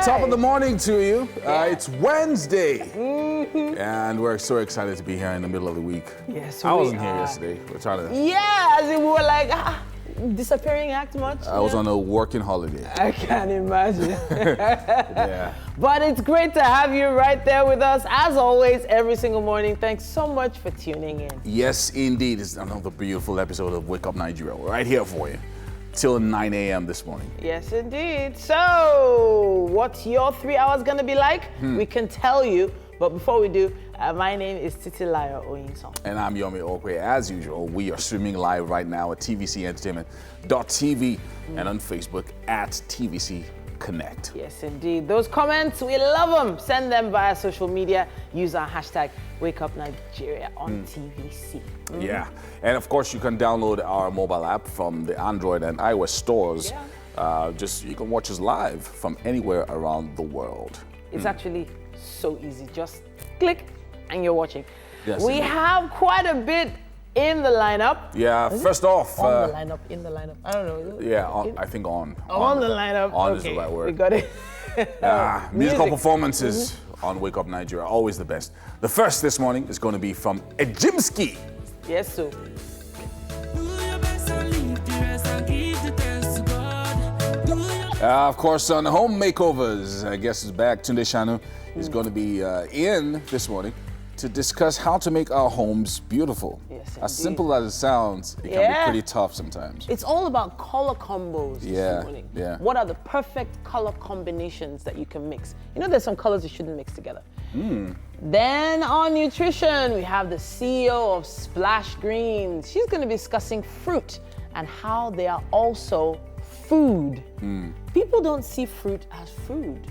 Top of the morning to you. It's Wednesday. And we're so excited to be here in the middle of the week. Yes, I wasn't here yesterday. We're trying to... Yeah, as in we were like, disappearing act much? I was on a working holiday. I can't imagine. Yeah. But it's great to have you right there with us, as always, every single morning. Thanks so much for tuning in. Yes, indeed. It's another beautiful episode of Wake Up Nigeria. We're right here for you till 9 a.m. this morning. Yes, indeed. So, what's your 3 hours going to be like? We can tell you. But before we do, my name is Titilayo Oyinson. And I'm Yomi Okwe. As usual, we are streaming live right now at tvcentertainment.tv and on Facebook at TVC Connect. Yes, indeed. Those comments, we love them. Send them via social media. Use our hashtag WakeUpNigeria on TVC. Yeah. And of course, you can download our mobile app from the Android and iOS stores. You can watch us live from anywhere around the world. It's actually so easy. Just click and you're watching. Yes, we indeed. have quite a bit in the lineup. Yeah, first off. On the lineup, in the lineup. I don't know. Yeah, I think on. On the lineup. On okay. is the right word. We got it. Musical performances on Wake Up Nigeria, always the best. The first this morning is going to be from Ejimski. Yes, so. Of course, on Home Makeovers, I guess is back. Tunde Shanu is going to be in this morning to discuss how to make our homes beautiful. Yes, as indeed. simple as it sounds, it can be pretty tough sometimes. It's all about color combos this morning. Yeah. What are the perfect color combinations that you can mix? You know, there's some colors you shouldn't mix together. Then on nutrition, we have the CEO of Splash Greens. She's going to be discussing fruit and how they are also food. People don't see fruit as food,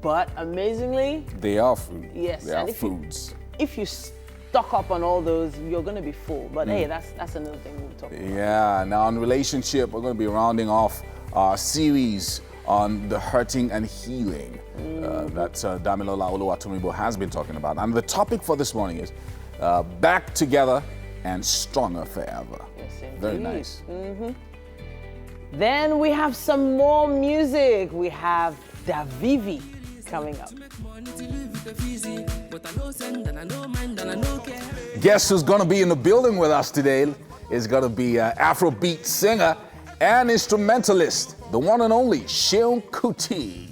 but amazingly, They are food. yes, They are and foods. if you stock up on all those, you're going to be full. But hey, that's another thing we'll talk about. Yeah, now on relationship, we're going to be rounding off our series on the hurting and healing that Damilola Oluwatomibo has been talking about. And the topic for this morning is back together and stronger forever. Yes, Very indeed. nice. Then we have some more music. We have Davivi coming up. Guess who's going to be in the building with us today is going to be Afrobeat singer and instrumentalist, the one and only Seun Kuti.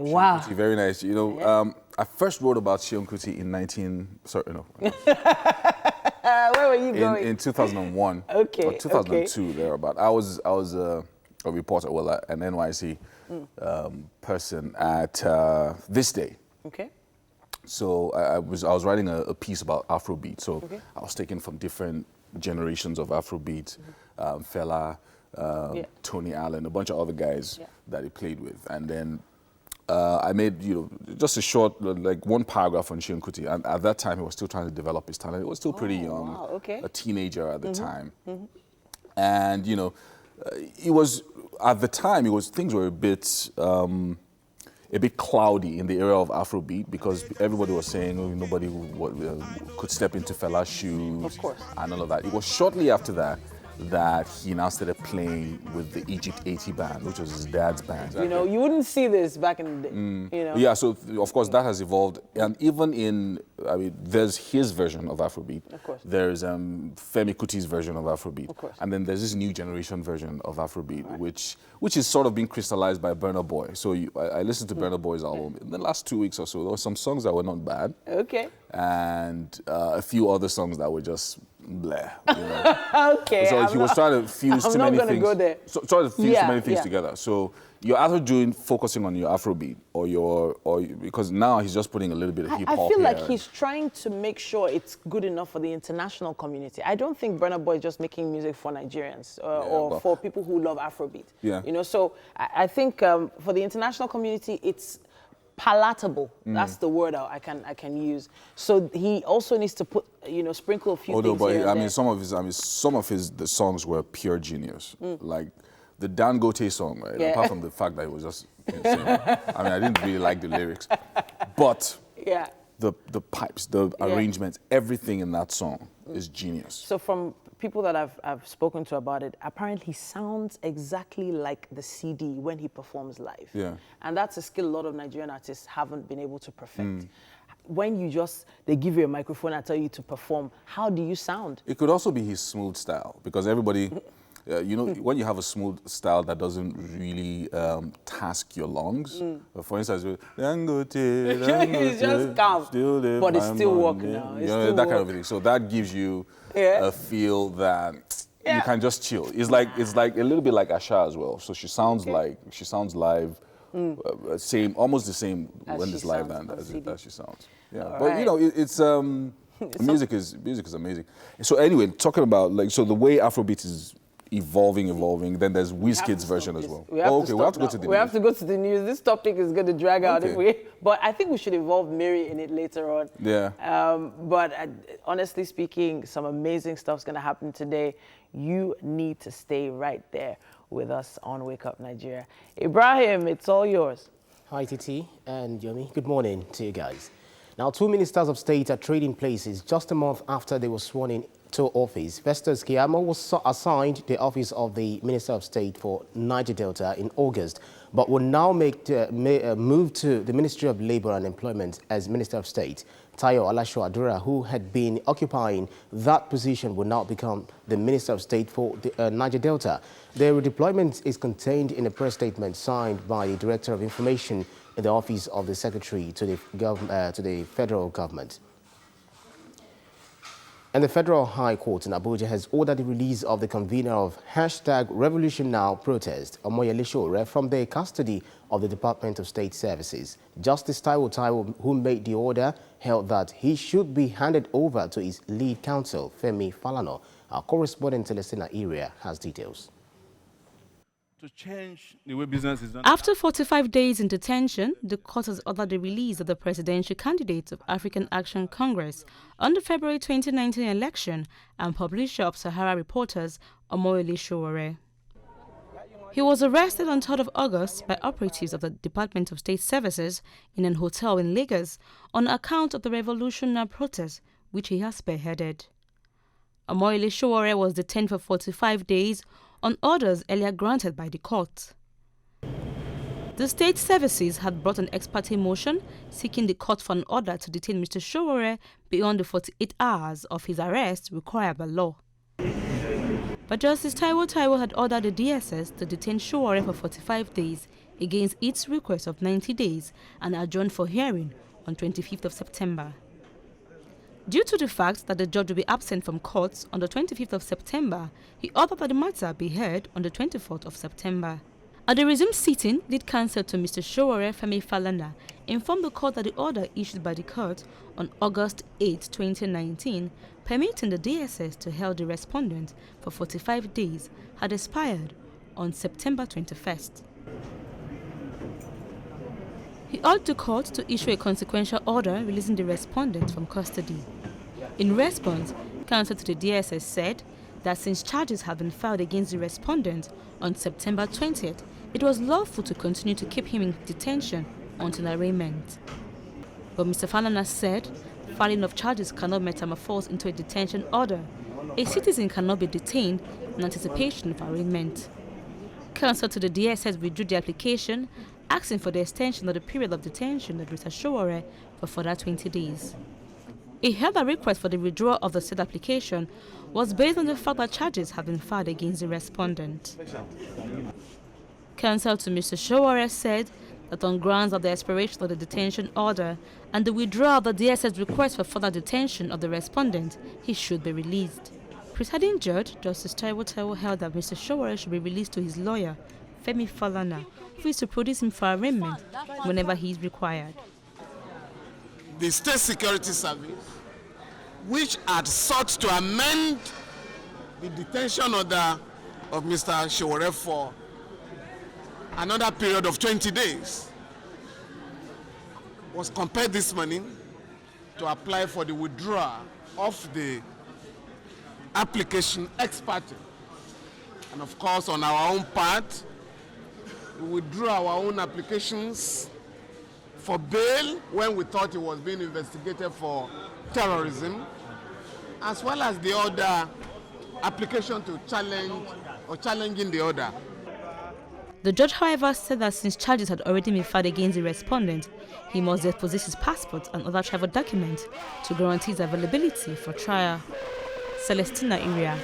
Wow. Very nice. You know, I first wrote about Seun Kuti in Where were you going? in 2001. Okay, Or 2002, thereabout. I was a reporter, an NYC person at This Day. Okay. So I was writing a piece about Afrobeat. So I was taking from different generations of Afrobeat, Fela, Tony Allen, a bunch of other guys that he played with, and then I made just a short, like one paragraph on Seun Kuti. And at that time, he was still trying to develop his talent. He was still pretty young, a teenager at the time, and it was at the time things were a bit cloudy in the area of Afrobeat because everybody was saying nobody could step into Fela's shoes, Of course. and all of that. It was shortly after that he now started playing with the Egypt 80 band, which was his dad's band. You wouldn't see this back in the day. Yeah, so of course that has evolved, and even there's his version of Afrobeat. Of course. There's Femi Kuti's version of Afrobeat. Of course. And then there's this new generation version of Afrobeat, which is sort of being crystallized by Burna Boy. So I listened to Burna Boy's album in the last 2 weeks or so. There were some songs that were not bad. Okay. And a few other songs that were just bleh. Okay. So he was trying to fuse too many things. I'm not going to go there. So trying to fuse too many things together. So you're either focusing on your Afrobeat or because now he's just putting a little bit of hip hop. I feel like he's trying to make sure it's good enough for the international community. I don't think Burna Boy is just making music for Nigerians or for people who love Afrobeat. Yeah. So I think for the international community, it's palatable. That's the word I can use. So he also needs to put, sprinkle a few things here and there. some of his the songs were pure genius. Like the Dangote song, right? Yeah. Apart from the fact that it was just insane. I didn't really like the lyrics, but the pipes, the arrangements, everything in that song is genius. So from people that I've spoken to about it, apparently he sounds exactly like the CD when he performs live. Yeah. And that's a skill a lot of Nigerian artists haven't been able to perfect. When they give you a microphone and tell you to perform, how do you sound? It could also be his smooth style, because everybody, when you have a smooth style that doesn't really task your lungs, for instance, It's just calm, but it's still working now. That kind of thing. So that gives you a feel that you can just chill. It's like a little bit like Asha as well. So she sounds live. Almost the same as when it's live than as she sounds. Yeah, but right. it's music is amazing. So anyway, talking about the way Afrobeat is evolving. Then there's Wizkid's version as well. We have to go to the news. This topic is going to drag out but I think we should involve Mary in it later on. Yeah. But honestly speaking, some amazing stuff's going to happen today. You need to stay right there with us on Wake Up Nigeria. Ibrahim, it's all yours. Hi, Titi and Yomi. Good morning to you guys. Now, 2 ministers of state are trading places just a month after they were sworn in to office. Festus Keyamo was assigned the office of the Minister of State for Niger Delta in August, but will now move to the Ministry of Labour and Employment as Minister of State. Tayo Alasho Adura, who had been occupying that position, will now become the Minister of State for the Niger Delta. The redeployment is contained in a press statement signed by the Director of Information in the Office of the Secretary to the Federal Government. And the Federal High Court in Abuja has ordered the release of the convener of #RevolutionNow protest, Omoyele Sowore, from the custody of the Department of State Services. Justice Taiwo, who made the order, held that he should be handed over to his lead counsel, Femi Falana. Our correspondent, Celestina Area, has details. To change the way business is done. After 45 days in detention, the court has ordered the release of the presidential candidate of African Action Congress on the February 2019 election and publisher of Sahara Reporters, Omoyele Sowore. He was arrested on 3rd of August by operatives of the Department of State Services in an hotel in Lagos on account of the revolutionary protest which he has spearheaded. Omoyele Sowore was detained for 45 days on orders earlier granted by the court. The state services had brought an ex parte motion seeking the court for an order to detain Mr. Sowore beyond the 48 hours of his arrest required by law. But Justice Taiwo had ordered the DSS to detain Sowore for 45 days against its request of 90 days and adjourned for hearing on 25th of September. Due to the fact that the judge will be absent from court on the 25th of September, he ordered that the matter be heard on the 24th of September. At the resumed sitting, lead counsel to Mr. Sowore, Femi Falana, informed the court that the order issued by the court on August 8, 2019, permitting the DSS to hold the respondent for 45 days, had expired on September 21st. He urged the court to issue a consequential order releasing the respondent from custody. In response, counsel to the DSS said that since charges had been filed against the respondent on September 20th, it was lawful to continue to keep him in detention until arraignment. But Mr. Falana said filing of charges cannot metamorphose into a detention order. A citizen cannot be detained in anticipation of arraignment. Counsel to the DSS withdrew the application, asking for the extension of the period of detention of Mr. Sowore for further 20 days. He held a request for the withdrawal of the said application was based on the fact that charges have been filed against the respondent. Counsel to Mr. Sowore said that on grounds of the expiration of the detention order and the withdrawal of the DSS request for further detention of the respondent, he should be released. Presiding Judge Justice Taiwo held that Mr. Sowore should be released to his lawyer, Femi Falana, who is to produce him for arraignment whenever he is required. The State Security Service, which had sought to amend the detention order of Mr. Sowore for another period of 20 days, was compelled this morning to apply for the withdrawal of the application ex parte. And of course, on our own part, we withdrew our own applications for bail when we thought he was being investigated for terrorism, as well as the other application to challenge or challenging the order. The judge, however, said that since charges had already been filed against the respondent, he must deposit his passport and other travel documents to guarantee his availability for trial. Celestina Iria,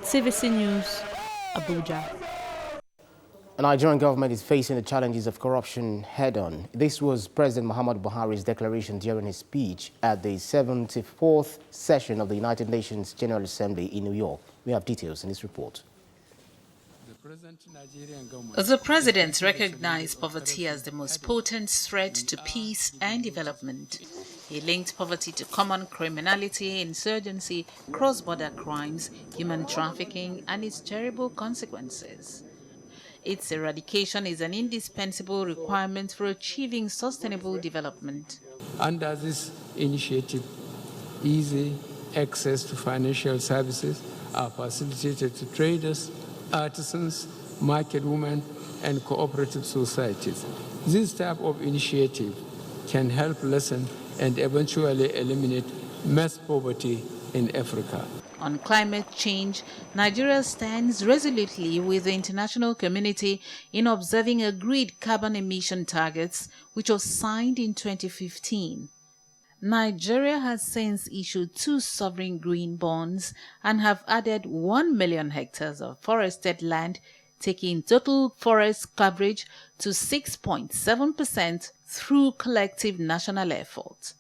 TVC News, Abuja. The Nigerian government is facing the challenges of corruption head-on. This was President Muhammadu Buhari's declaration during his speech at the 74th session of the United Nations General Assembly in New York. We have details in this report. The president recognized poverty as the most potent threat to peace and development. He linked poverty to common criminality, insurgency, cross-border crimes, human trafficking, and its terrible consequences. Its eradication is an indispensable requirement for achieving sustainable development. Under this initiative, easy access to financial services are facilitated to traders, artisans, market women, and cooperative societies. This type of initiative can help lessen and eventually eliminate mass poverty in Africa. On climate change, Nigeria stands resolutely with the international community in observing agreed carbon emission targets, which was signed in 2015. Nigeria has since issued 2 sovereign green bonds and have added 1 million hectares of forested land, taking total forest coverage to 6.7% through collective national effort.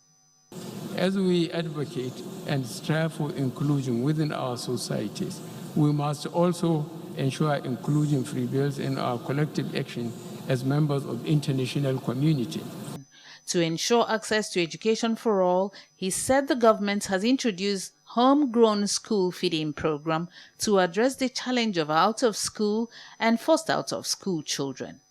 As we advocate and strive for inclusion within our societies, we must also ensure inclusion prevails in our collective action as members of the international community. To ensure access to education for all, he said the government has introduced homegrown school feeding program to address the challenge of out-of-school and forced out-of-school children.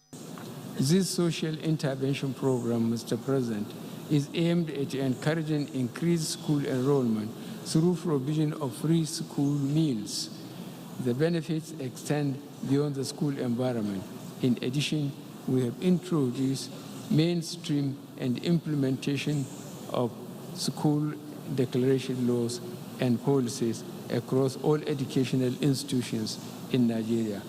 This social intervention program, Mr. President, is aimed at encouraging increased school enrollment through provision of free school meals. The benefits extend beyond the school environment. In addition, we have introduced mainstream and implementation of school declaration laws and policies across all educational institutions in Nigeria.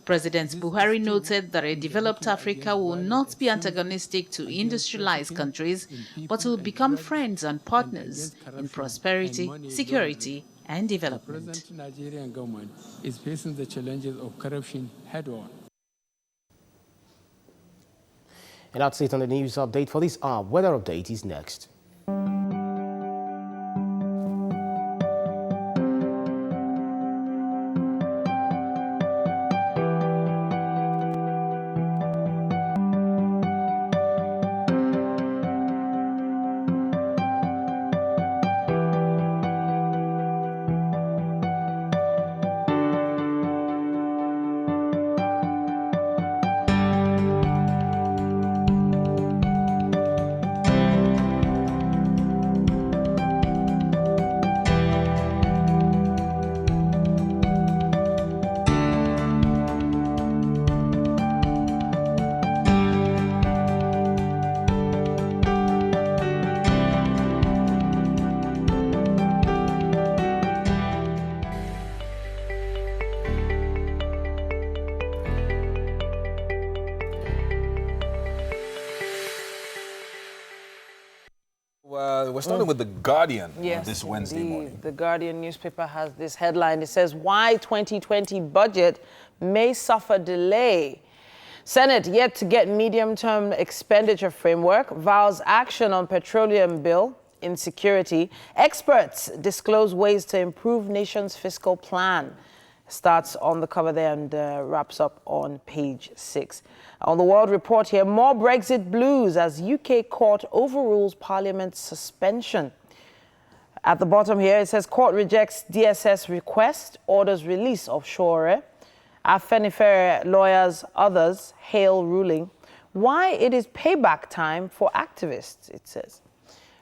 President Buhari noted that a developed Africa will not be antagonistic to industrialized countries, but will become friends and partners in prosperity, security, and development. The present Nigerian government is facing the challenges of corruption head-on. And that's it on the news update for this hour. Weather update is next. We're starting with The Guardian this Wednesday morning. The Guardian newspaper has this headline. It says, why 2020 budget may suffer delay. Senate yet to get medium-term expenditure framework, vows action on petroleum bill, insecurity. Experts disclose ways to improve nation's fiscal plan. Starts on the cover there and wraps up on page 6. On the World Report here, more Brexit blues as UK court overrules Parliament's suspension. At the bottom here, it says court rejects DSS request, orders release of Shore. Afenifere lawyers, others hail ruling. Why it is payback time for activists, it says.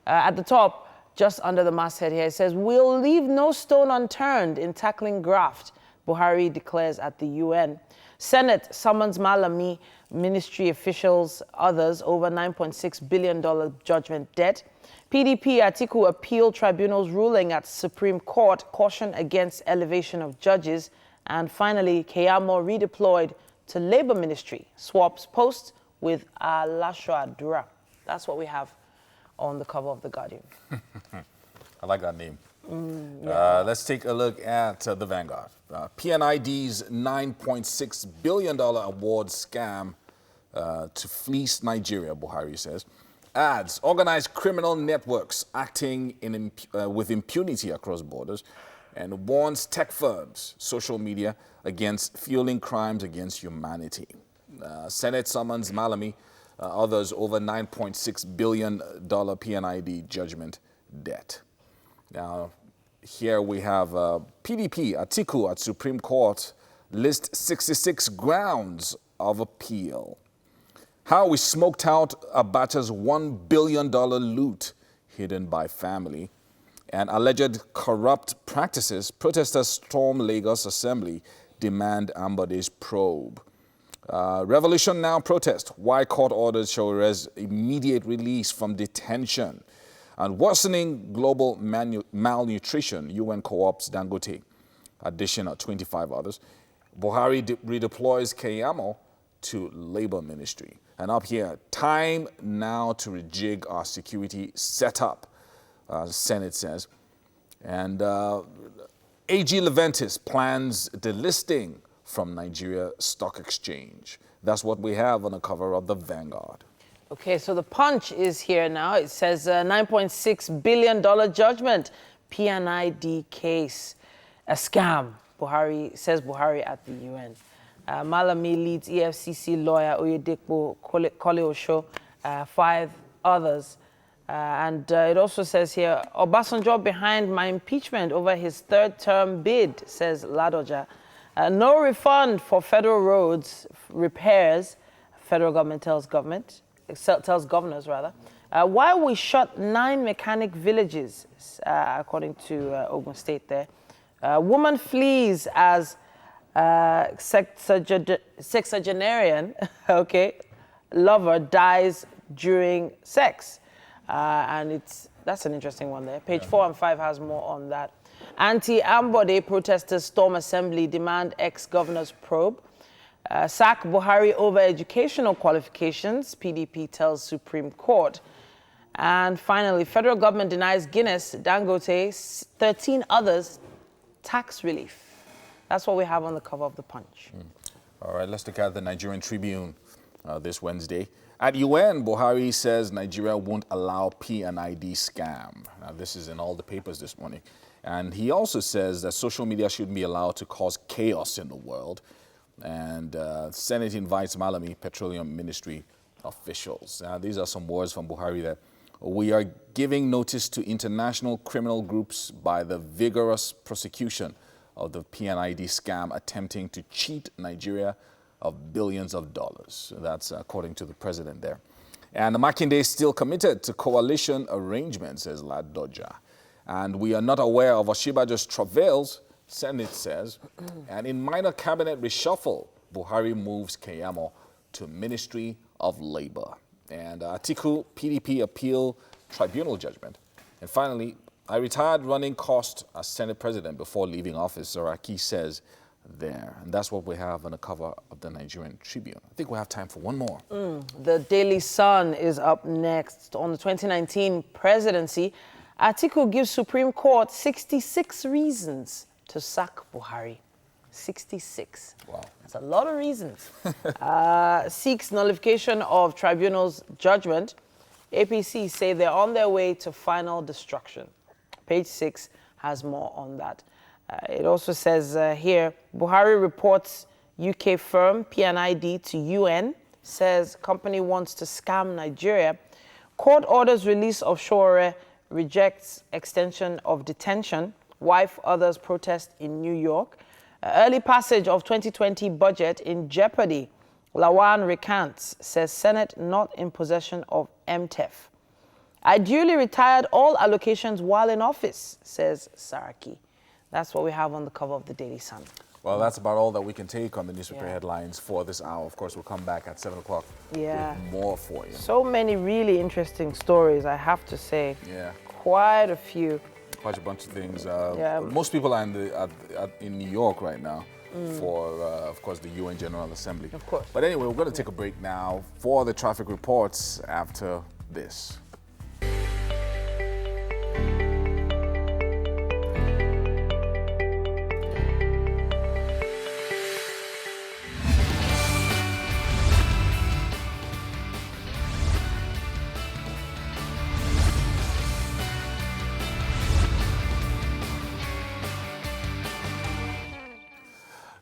At the top, just under the masthead here, it says, we'll leave no stone unturned in tackling graft. Buhari declares at the UN. Senate summons Malami, ministry officials, others over $9.6 billion judgment debt. PDP Atiku appeal tribunal's ruling at Supreme Court, caution against elevation of judges. And finally, Keyamo redeployed to Labour Ministry, swaps post with Alasho Adura. That's what we have on the cover of The Guardian. I like that name. Let's take a look at the Vanguard. PNID's $9.6 billion award scam to fleece Nigeria, Buhari says, adds organized criminal networks acting with impunity across borders, and warns tech firms, social media, against fueling crimes against humanity. Senate summons Malami, others over $9.6 billion PNID judgment debt. Now, here we have PDP Atiku at Supreme Court list 66 grounds of appeal. How we smoked out Abacha's $1 billion loot hidden by family. And alleged corrupt practices, protesters storm Lagos Assembly, demand Ambade's probe. Revolution Now protest, why court orders Shower's immediate release from detention. And worsening global malnutrition, UN co-ops Dangote, addition of 25 others. Buhari redeploys Keyamo to Labour Ministry. And up here, time now to rejig our security setup, Senate says. And AG Leventis plans delisting from Nigeria Stock Exchange. That's what we have on the cover of the Vanguard. Okay, so the Punch is here now. It says $9.6 billion judgment, PNID case, a scam. Buhari says Buhari at the UN. Malami leads EFCC lawyer Oyedepo Kole-Osho, 5 others. And it also says here, Obasanjo behind my impeachment over his third-term bid, says Ladoja. No refund for federal roads repairs, federal government tells governors rather. Why we shut 9 mechanic villages, according to Ogun State there. Woman flees as sexagenarian, okay, lover dies during sex. And that's an interesting one there. Page 4 and 5 has more on that. Anti-Ambode protesters storm assembly, demand ex-governor's probe. Sack Buhari over educational qualifications, PDP tells Supreme Court. And finally, federal government denies Guinness, Dangote, 13 others tax relief. That's what we have on the cover of the Punch. All right, let's look at the Nigerian Tribune this Wednesday. At UN, Buhari says Nigeria won't allow PNID scam. Now, this is in all the papers this morning. And he also says that social media shouldn't be allowed to cause chaos in the world. And Senate invites Malami, Petroleum Ministry officials. These are some words from Buhari there. We are giving notice to international criminal groups by the vigorous prosecution of the PNID scam attempting to cheat Nigeria of billions of dollars. That's according to the president there. And Makinde is still committed to coalition arrangements, says Ladoja. And we are not aware of Oshibajo's travails, Senate says. And in minor cabinet reshuffle, Buhari moves Keyamo to Ministry of Labor. And Atiku, PDP appeal tribunal judgment. And finally, I retired running cost as Senate president before leaving office, Saraki says there. And that's what we have on the cover of the Nigerian Tribune. I think we have time for one more. The Daily Sun is up next. On the 2019 presidency, Atiku gives Supreme Court 66 reasons to sack Buhari. 66. Wow. That's a lot of reasons. Seeks nullification of tribunal's judgment. APC say they're on their way to final destruction. Page 6 has more on that. It also says here, Buhari reports UK firm PNID to UN, says company wants to scam Nigeria. Court orders release of Shore, rejects extension of detention. Wife, others protest in New York. Early passage of 2020 budget in jeopardy. Lawan recants, says Senate not in possession of MTEF. I duly retired all allocations while in office, says Saraki. That's what we have on the cover of the Daily Sun. Well, that's about all that we can take on the newspaper headlines for this hour. Of course, we'll come back at 7 o'clock with more for you. So many really interesting stories, I have to say. Yeah. Quite a few. Quite a bunch of things. Most people are in New York right now for, of course, the UN General Assembly. Of course. But anyway, we're going to take a break now for the traffic reports after this.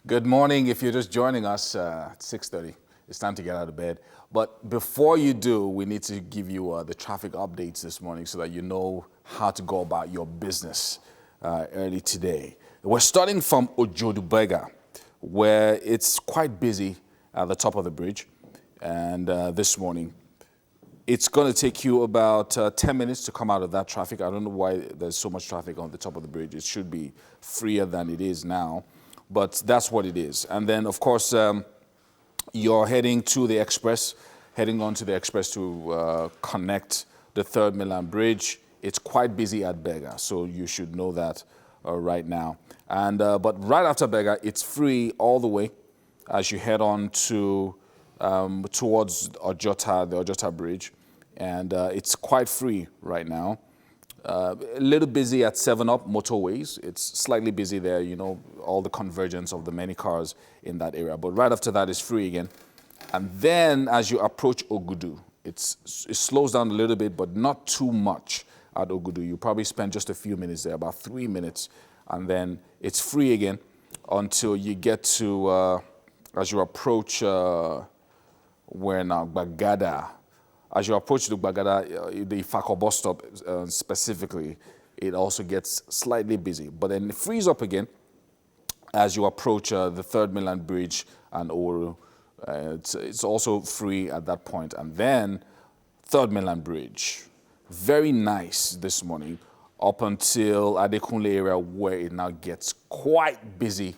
Good morning. If you're just joining us at 6:30, it's time to get out of bed. But before you do, we need to give you the traffic updates this morning so that you know how to go about your business early today. We're starting from Ojodubega, where it's quite busy at the top of the bridge. And this morning, it's going to take you about 10 minutes to come out of that traffic. I don't know why there's so much traffic on the top of the bridge. It should be freer than it is now. But that's what it is. And then, of course, you're heading to the express, heading on to the express to connect the 3rd Mainland Bridge. It's quite busy at Bega, so you should know that right now. And but right after Bega, it's free all the way as you head on to towards Ojota, the Ojota Bridge. And it's quite free right now. A little busy at 7-Up motorways. It's slightly busy there, you know, all the convergence of the many cars in that area. But right after that, it's free again. And then as you approach Ogudu, it slows down a little bit, but not too much at Ogudu. You probably spend just a few minutes there, about 3 minutes. And then it's free again until you get to, as you approach, where now, Bagada. As you approach the Bagada, the Ifako bus stop specifically, it also gets slightly busy. But then it frees up again as you approach the 3rd Mainland Bridge and Oru. It's also free at that point. And then 3rd Mainland Bridge, very nice this morning up until Adekunle area where it now gets quite busy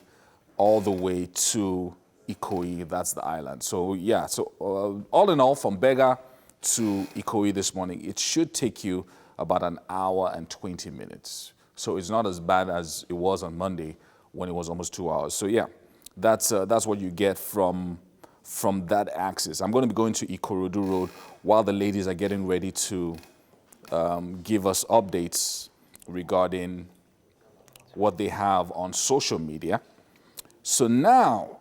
all the way to Ikoyi, that's the island. So yeah, so all in all from Bega to Ikoyi this morning, it should take you about an hour and 20 minutes. So it's not as bad as it was on Monday when it was almost 2 hours. So yeah, that's what you get from that axis. I'm going to be going to Ikorodu Road while the ladies are getting ready to give us updates regarding what they have on social media. So now,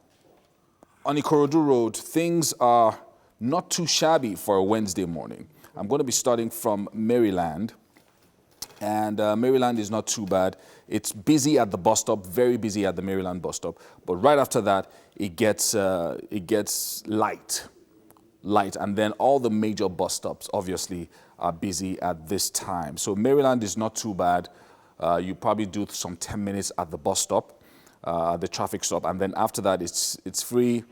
on Ikorodu Road, things are not too shabby for a Wednesday morning. I'm going to be starting from Maryland, and Maryland is not too bad. It's busy at the bus stop, very busy at the Maryland bus stop, but right after that, it gets light, and then all the major bus stops, obviously, are busy at this time. So Maryland is not too bad. You probably do some 10 minutes at the bus stop, the traffic stop, and then after that, it's free.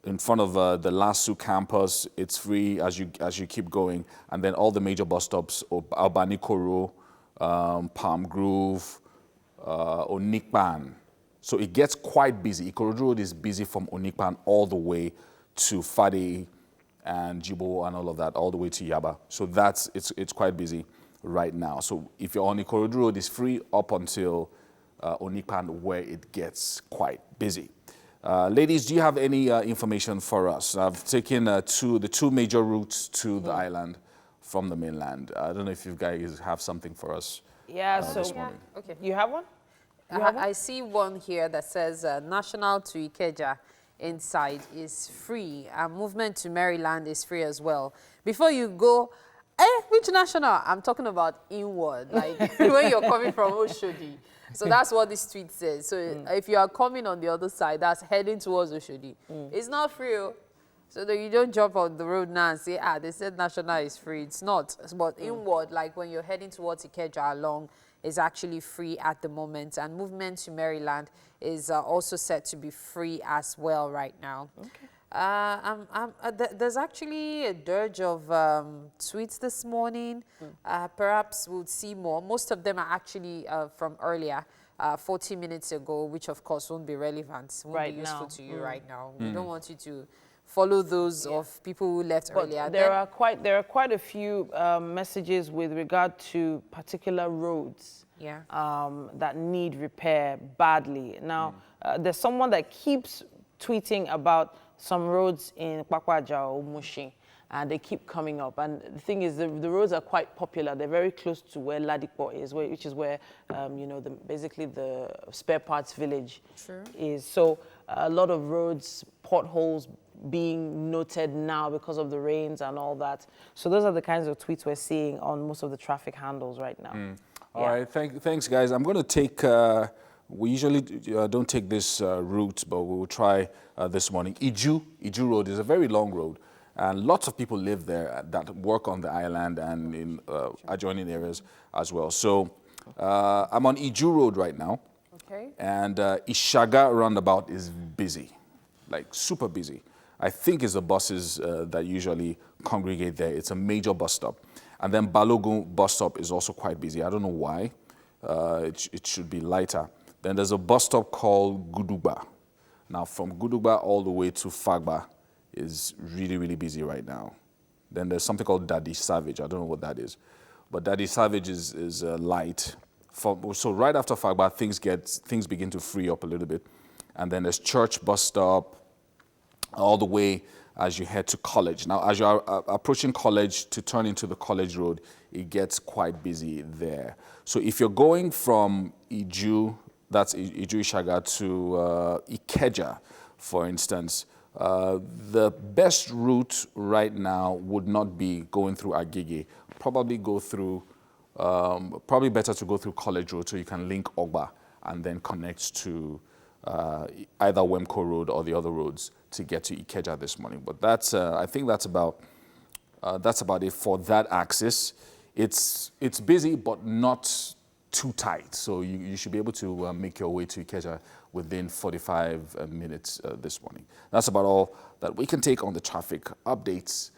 In front of the LASU campus, it's free as you keep going, and then all the major bus stops: Albany Koro, Palm Grove, Onikpan. So it gets quite busy. Ikorodu Road is busy from Onikpan all the way to Fade and Jibo and all of that, all the way to Yaba. So it's quite busy right now. So if you're on Ikorodu Road, it's free up until Onikpan, where it gets quite busy. Ladies, do you have any information for us? I've taken the two major routes to the island from the mainland. I don't know if you guys have something for us this morning. Okay. You have one? I see one here that says National to Ikeja inside is free, and movement to Maryland is free as well. Before you go, which national? I'm talking about inward, like when you're coming from Oshodi. So that's what this tweet says. So if you are coming on the other side, that's heading towards Oshodi. It's not free. So that you don't jump on the road now and say, they said national is free. It's not. But inward, like when you're heading towards Ikeja along, is actually free at the moment. And movement to Maryland is also set to be free as well right now. Okay. There's actually a dearth of tweets this morning. Perhaps we'll see more. Most of them are actually from earlier. 40 minutes ago, which of course won't be relevant, won't Right be useful now. to you right now. We don't want you to follow those of people who left But earlier. there are quite a few messages with regard to particular roads that need repair badly. Now, there's someone that keeps tweeting about some roads in Kwakwaja or Mushin, and they keep coming up. And the thing is, the roads are quite popular. They're very close to where Ladipo is, which is where, you know, basically the spare parts village is. So a lot of roads, potholes being noted now because of the rains and all that. So those are the kinds of tweets we're seeing on most of the traffic handles right now. All right, thanks, guys. I'm going to take, we usually don't take this route, but we will try this morning. Iju Road is a very long road, and lots of people live there that work on the island and in adjoining areas as well. So I'm on Iju Road right now, and Ishaga roundabout is busy, like super busy. I think it's the buses that usually congregate there. It's a major bus stop. And then Balogun bus stop is also quite busy. I don't know why. It should be lighter. Then there's a bus stop called Gudugba. Now, from Gudugba all the way to Fagba is really, really busy right now. Then there's something called Daddy Savage. I don't know what that is. But Daddy Savage is light. So right after Fagba, things begin to free up a little bit. And then there's Church bus stop all the way as you head to College. Now, as you're approaching College to turn into the College Road, it gets quite busy there. So if you're going from Iju, that's Iju Ishaga, to Ikeja, for instance, the best route right now would not be going through Agege. Probably better to go through College Road so you can link Ogba and then connect to either Wemco Road or the other roads to get to Ikeja this morning. But that's, I think that's about it for that axis. It's busy, but not too tight. So you should be able to make your way to Ikeja within 45 minutes this morning. That's about all that we can take on the traffic updates.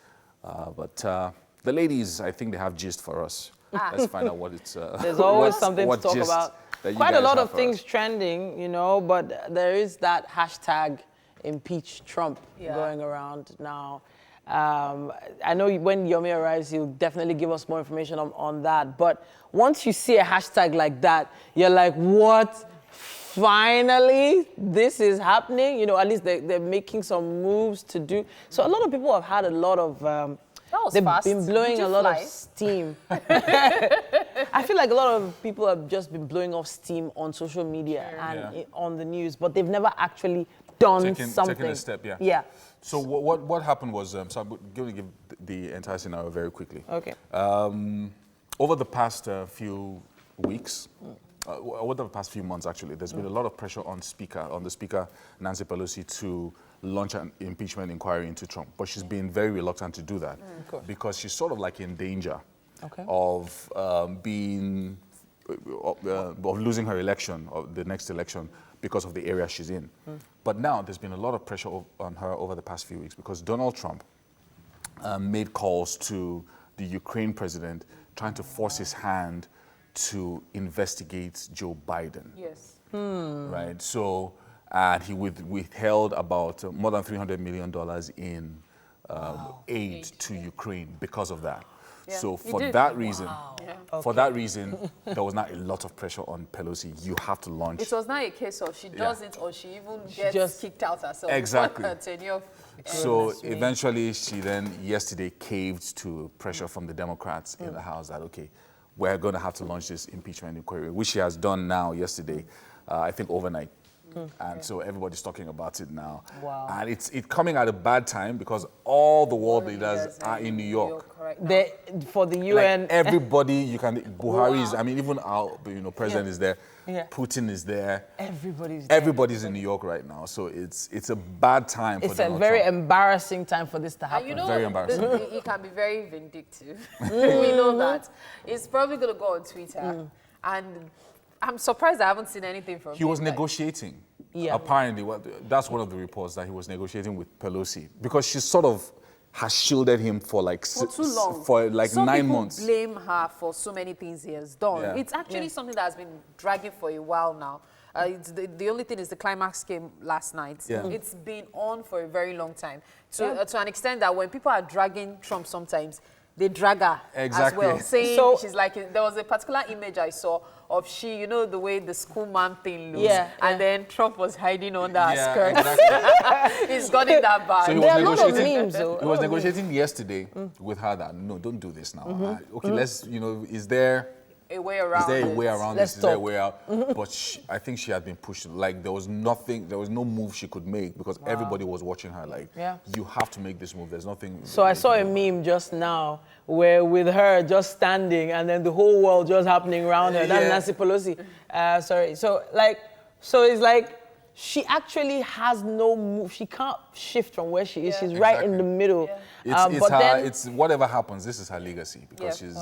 But the ladies, I think they have gist for us. Let's find out what it's... There's always something to talk about. Quite a lot of things trending, you know, but there is that hashtag impeach Trump going around now. I know when Yomi arrives, he'll definitely give us more information on that. But once you see a hashtag like that, you're like, what? Finally, this is happening? You know, at least they're making some moves to do. So a lot of people have had a lot of... they've been blowing a lot of steam. I feel like a lot of people have just been blowing off steam on social media and on the news, but they've never actually done something. Taking a step, Yeah. So what happened was, so I'm going to give the entire scenario very quickly. Okay. Over the past few weeks, over the past few months actually, there's been a lot of pressure on the Speaker, Nancy Pelosi, to launch an impeachment inquiry into Trump. But she's been very reluctant to do that because she's sort of like in danger of losing her election, or the next election, because of the area she's in. But now there's been a lot of pressure on her over the past few weeks because Donald Trump made calls to the Ukraine president trying to force his hand to investigate Joe Biden. Yes. Right? So, and he withheld about more than $300 million in aid to Ukraine because of that. Yeah, so for that reason, there was not a lot of pressure on Pelosi. You have to launch. It was not a case of she does it or she even gets kicked out herself. Exactly. So eventually she then yesterday caved to pressure from the Democrats in the House that, okay, we're going to have to launch this impeachment inquiry, which she has done now yesterday, I think overnight. And so everybody's talking about it now. Wow. And it's coming at a bad time because all the world leaders are in New York. For the UN. Like everybody, you can, Buhari's, I mean, even our president is there. Yeah. Putin is there. Everybody's in New York right now. So it's a bad time for Donald It's a very Trump. embarrassing time for this to happen. You know, very embarrassing. He can be very vindictive. We know that. He's probably going to go on Twitter and I'm surprised I haven't seen anything from him. He was negotiating. Yeah. Apparently, that's one of the reports, that he was negotiating with Pelosi because she's sort of has shielded him for like for too long. for like Some 9 people months. blame her for so many things he has done. Yeah. It's actually something that has been dragging for a while now. It's the only thing is the climax came last night. Yeah. It's been on for a very long time. To an extent that when people are dragging Trump sometimes, they drag her as well, saying she's like, there was a particular image I saw of she, you know, the way the schoolma'am thing looks, and then Trump was hiding under her skirt. Exactly. He's gotten that bad. So he there was are a lot of negotiating. memes, though. He was negotiating yesterday with her that no, don't do this now. Okay, let's, you know, is there a way around Is there a it. way around Let's this? Is there a talk. way out? But I think she had been pushed. Like there was nothing, there was no move she could make because everybody was watching her. Like, you have to make this move. There's nothing. So I saw a meme just now where with her just standing and then the whole world just happening around her. That's Nancy Pelosi. Sorry. So it's like she actually has no move. She can't shift from where she is. She's right in the middle. It's whatever happens, this is her legacy because she's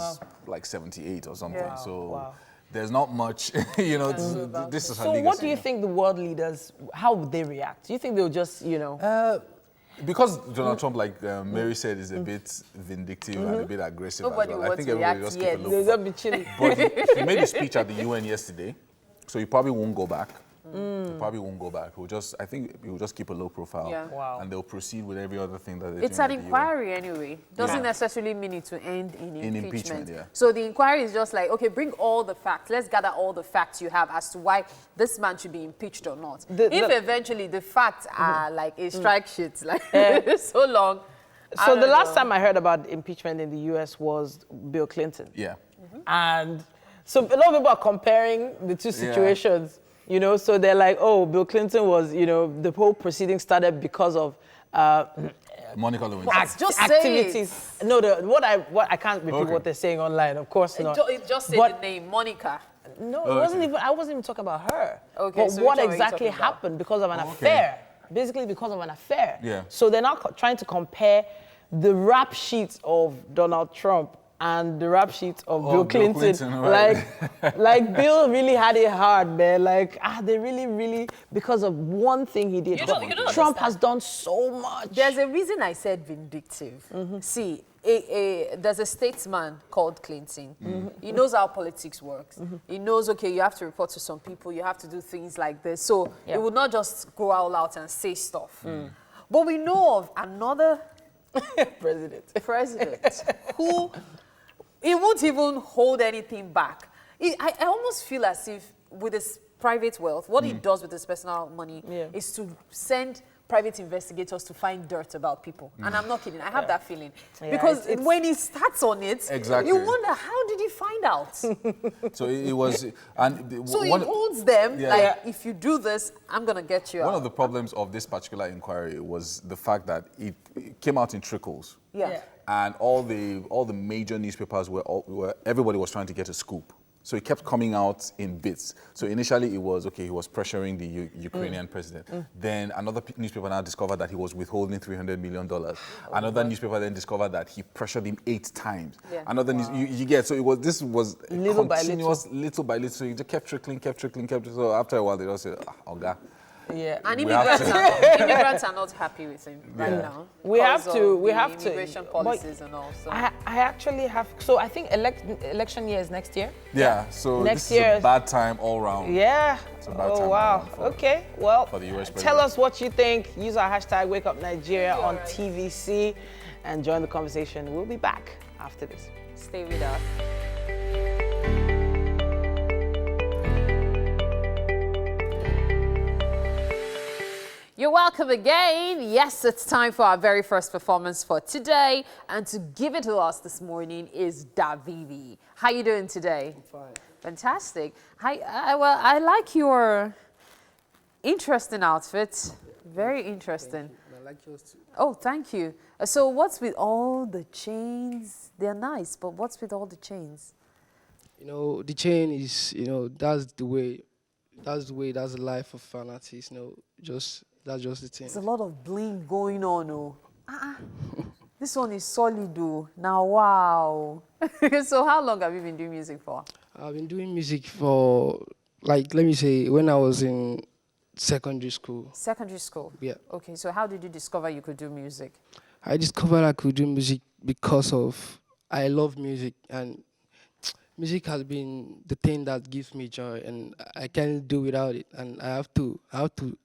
like 78 or something. So there's not much, you know, this is her legacy. So what do you think the world leaders, how would they react? Do you think they'll just, you know? Because Donald Trump, like Mary said, is a bit vindictive and a bit aggressive as well. I think everybody just keep a look. They'll be chilling. But he made a speech at the UN yesterday, so he probably won't go back. He probably won't go back. I think he'll just keep a low profile. And they'll proceed with every other thing that they're doing. It's an inquiry anyway. Doesn't necessarily mean it to end in impeachment. Yeah. So the inquiry is just like, okay, bring all the facts. Let's gather all the facts you have as to why this man should be impeached or not. If eventually the facts are like a strike sheet, like so long. So the last time I heard about impeachment in the US was Bill Clinton. Yeah. And so a lot of people are comparing the two situations. You know, so they're like, oh, Bill Clinton was, you know, the whole proceeding started because of Monica Lewinsky. activities. No, what I can't repeat what they're saying online, of course not. It just said the name, Monica. No, it wasn't even. I wasn't even talking about her. Okay, but so what exactly happened because of an affair? Basically, because of an affair. Yeah. So they're now trying to compare the rap sheet of Donald Trump and the rap sheet of Bill Clinton. Right. Like Bill really had it hard, man. Like, they really, because of one thing he did. Trump has done so much. There's a reason I said vindictive. See, there's a statesman called Clinton. He knows how politics works. He knows, okay, you have to report to some people, you have to do things like this. So he would not just go all out and say stuff. But we know of another president who he won't even hold anything back. I almost feel as if with his private wealth, what he does with his personal money is to send private investigators to find dirt about people. And I'm not kidding, I have that feeling. Because when he starts on it, you wonder, how did he find out? So it was... So he holds them, like, if you do this, I'm going to get you out. One of the problems of this particular inquiry was the fact that it came out in trickles. And all the major newspapers everybody was trying to get a scoop. So it kept coming out in bits. So initially it was, okay, he was pressuring the Ukrainian president. Then another newspaper now discovered that he was withholding $300 million. Another newspaper then discovered that he pressured him 8 times. Another you get, so this was little continuous, little by little. So it just kept trickling. So after a while they just said, Oga. And immigrants are not happy with him right now. We have to. Immigration policies and all. So. I actually have. So I think election year is next year. Yeah. So next this year is a bad time all round. Yeah. It's a bad time wow. Okay. Well, for the US president. Tell us what you think. Use our hashtag #WakeUpNigeria on TVC and join the conversation. We'll be back after this. Stay with us. You're welcome again. Yes, it's time for our very first performance for today. And to give it to us this morning is Davivi. How you doing today? I'm fine. Fantastic. Well, I like your interesting outfit. Very interesting. I like yours too. Oh, thank you. So what's with all the chains? They're nice, but what's with all the chains? You know, the chain is, you know, that's the life of an artist, you know, that's just the thing. There's a lot of bling going on, oh. This one is solid, though. Now, wow. So how long have you been doing music for? I've been doing music for, like, let me say, when I was in secondary school. Secondary school? Yeah. Okay, so how did you discover you could do music? I discovered I could do music because of I love music, and music has been the thing that gives me joy, and I can't do without it. And I have to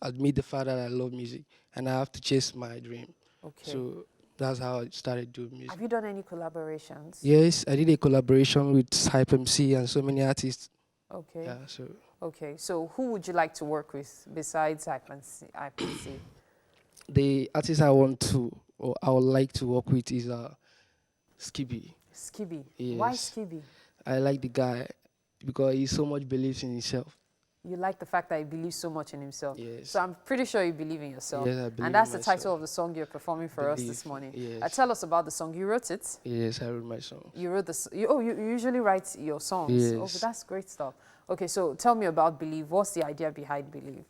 admit the fact that I love music, and I have to chase my dream. Okay. So that's how I started doing music. Have you done any collaborations? Yes, I did a collaboration with Hype MC and so many artists. Okay. Yeah, so. Okay, so who would you like to work with besides Hype MC? The artist I want to, or I would like to work with is Skibby. Skibby? Yes. Why Skibby? I like the guy because he so much believes in himself. You like the fact that he believes so much in himself. Yes. So I'm pretty sure you believe in yourself. Yes, I believe and that's in the title myself. of the song you're performing for us this morning. Yes. Tell us about the song. You wrote it? Yes, I wrote my song. You wrote this. You usually write your songs. Yes. Oh, that's great stuff. Okay, so tell me about Believe. What's the idea behind Believe?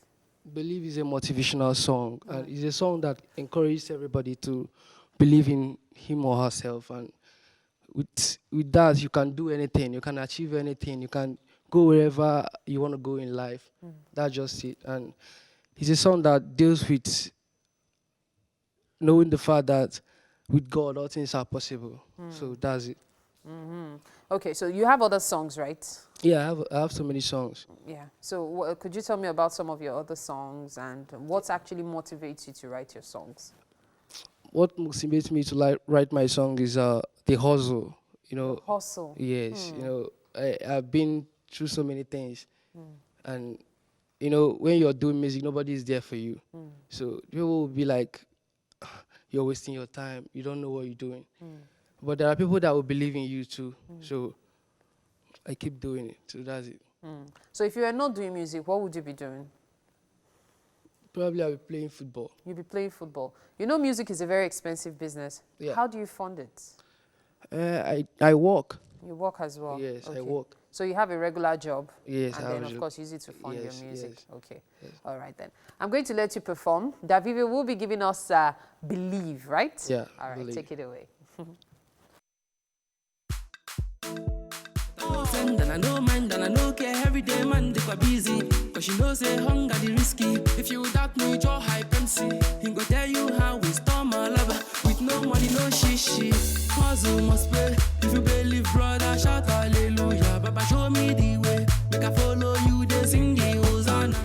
Believe is a motivational song, and it's a song that encourages everybody to believe in him or herself. And with that, you can do anything, you can achieve anything, you can go wherever you want to go in life. That's just it. And it's a song that deals with knowing the fact that with God, all things are possible. So that's it. Okay, so you have other songs, right? Yeah, I have so many songs. Yeah. So could you tell me about some of your other songs and what actually motivates you to write your songs? What motivates me to write my song is the hustle. You know. Hustle. Yes. You know, I've been through so many things, and you know, when you're doing music, nobody is there for you. So people will be like, "You're wasting your time. You don't know what you're doing." But there are people that will believe in you too. So I keep doing it. So that's it. So if you were not doing music, what would you be doing? Probably I'll be playing football. You'll be playing football. You know music is a very expensive business. Yeah. How do you fund it? I work. You work as well? Yes, okay. I work. So you have a regular job? Yes, and I then have of course use it to fund your music. Yes. Okay. Yes. All right then. I'm going to let you perform. Davive will be giving us Believe, right? Yeah. All right, Believe. take it away. And I know mind and I know care every day man they quite busy. Cause she knows say hunger the risky. If you doubt me, draw Hype MC. He go tell you how we storm my lover. With no money, no shishi. Hustle must pay. If you believe, brother, shout hallelujah. Baba show me the way. Make I follow you, they sing the Hosanna.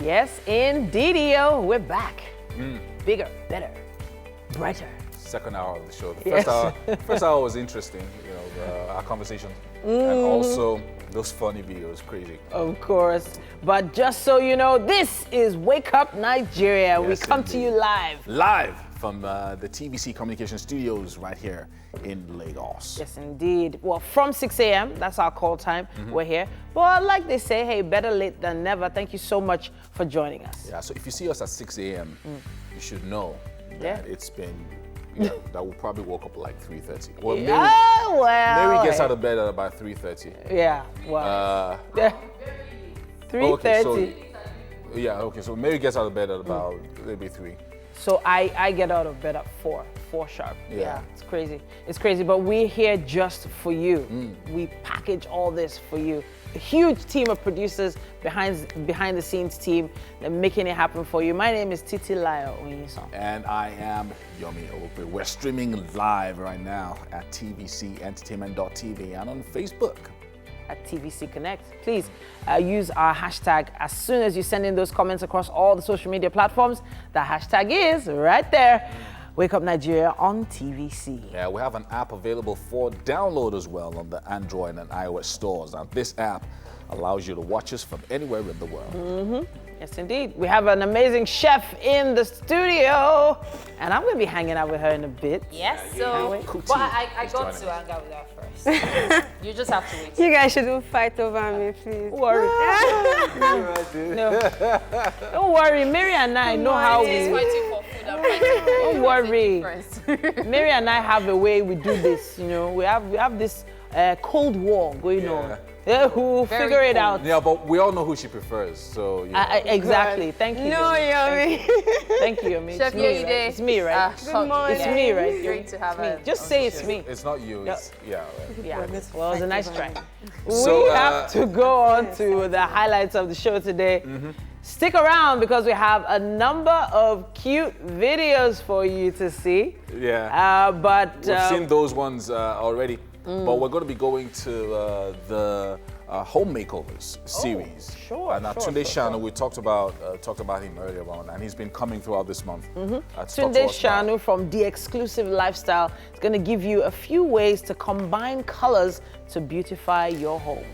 Yes, indeed-o. We're back. Bigger, better, brighter. Second hour of the show. The Yes. first hour was interesting, you know, our conversation. And also those funny videos, crazy. Of course. But just so you know, this is Wake Up Nigeria. We Yes, come to you live. Live from the TVC Communication Studios right here in Lagos. Yes, indeed. Well, from 6 a.m., that's our call time. We're here. But like they say, hey, better late than never. Thank you so much for joining us. Yeah, so if you see us at 6 a.m., you should know that it's been, that we'll probably woke up at like 3:30. Well, Mary gets out of bed at about 3:30. Yeah, well. 3:30. So Mary gets out of bed at about maybe 3. So I get out of bed at 4 sharp. Yeah, it's crazy. It's crazy, but we're here just for you. We package all this for you. A huge team of producers behind the scenes team that making it happen for you. My name is Titi Layo Onyisan. And I am Yomi Ope. We're streaming live right now at tvcentertainment.tv and on Facebook. At TVC Connect. Please use our hashtag as soon as you send in those comments across all the social media platforms. The hashtag is right there. Wake Up Nigeria on TVC. Yeah, we have an app available for download as well on the Android and iOS stores. Now, this app allows you to watch us from anywhere in the world. Yes, indeed. We have an amazing chef in the studio, and I'm going to be hanging out with her in a bit. Yes, so, Kuti but I is got joining to hang out with her first. You just have to wait. You guys shouldn't fight over me, please. Don't worry. No. Don't worry. Mary and I know how He's we... fighting for food. I'm fighting for Don't worry. friends. Mary and I have a way we do this, you know. We have this Cold War going on. Yeah, we'll figure it out. Yeah, but we all know who she prefers, so... You know. Exactly. Thank you. No, Yomi. Thank you, Yomi. Chef Yeye. It's me, right? Good morning. It's me, right? Great to have her. Just say it's me. It's not you, it's... Yeah, right. Yeah, well, it was a nice try. So, we have to go on to the highlights of the show today. Stick around because we have a number of cute videos for you to see. Yeah. We've seen those ones already. But we're going to be going to the home makeovers series. Sure. And Tunde Shanu, we talked about him earlier on, and he's been coming throughout this month. Tunde Shanu from The Exclusive Lifestyle is going to give you a few ways to combine colors to beautify your home.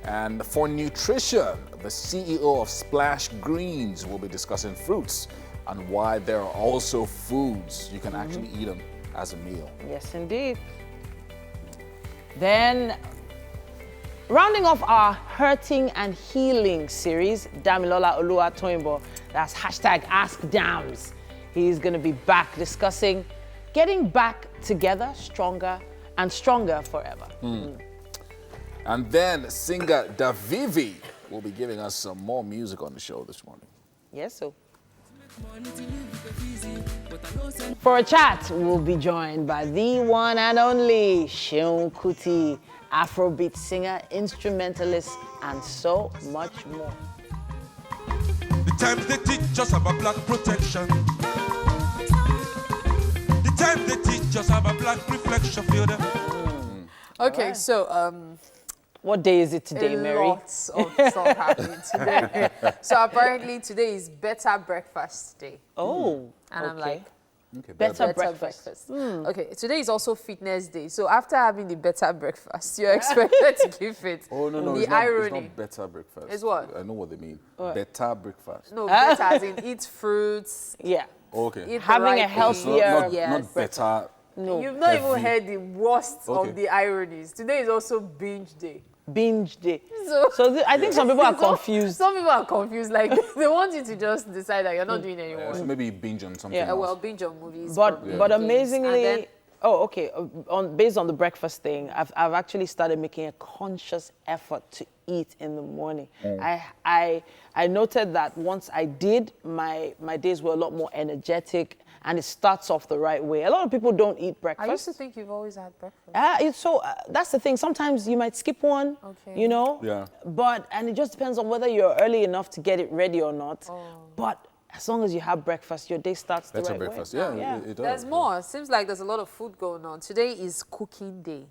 And for nutrition, the CEO of Splash Greens will be discussing fruits and why there are also foods. You can actually eat them as a meal. Yes, indeed. Then, rounding off our Hurting and Healing series, Damilola Oluwatoyinbo, that's #AskDams. He's going to be back discussing getting back together stronger and stronger forever. And then singer Davivi will be giving us some more music on the show this morning. Yes, so. For a chat, we'll be joined by the one and only Seun Kuti, Afrobeat singer, instrumentalist, and so much more. The times they teach us about black protection. The times they teach us about black reflection. Feel them. Okay, right. So what day is it today, Mary? Lots of stuff happening today. So apparently today is Better Breakfast Day. Oh, and I'm like, better breakfast. Okay, today is also Fitness Day. So after having the better breakfast, you're expected to give it. Oh, no, the it's irony. not better breakfast. It's what? I know what they mean. What? Better breakfast. No, better as in eat fruits. Yeah. Okay. Eat Having the right a healthier... things. Not better. No. You've not Heavy. even heard the worst of the ironies. Today is also binge day. Binge day. So I think some people are confused. Some people are confused. Like they want you to just decide that you're not doing anymore. So maybe binge on something Yeah, else. Well, binge on movies. But games. amazingly, And then, okay. Based on the breakfast thing, I've actually started making a conscious effort to eat in the morning. I noted that once I did, my days were a lot more energetic, and it starts off the right way. A lot of people don't eat breakfast. I used to think you've always had breakfast. That's the thing. Sometimes you might skip one, you know. Yeah. And it just depends on whether you're early enough to get it ready or not. But as long as you have breakfast, your day starts the Better right breakfast. way. Yeah, it does. There's more. Seems like there's a lot of food going on. Today is Cooking Day.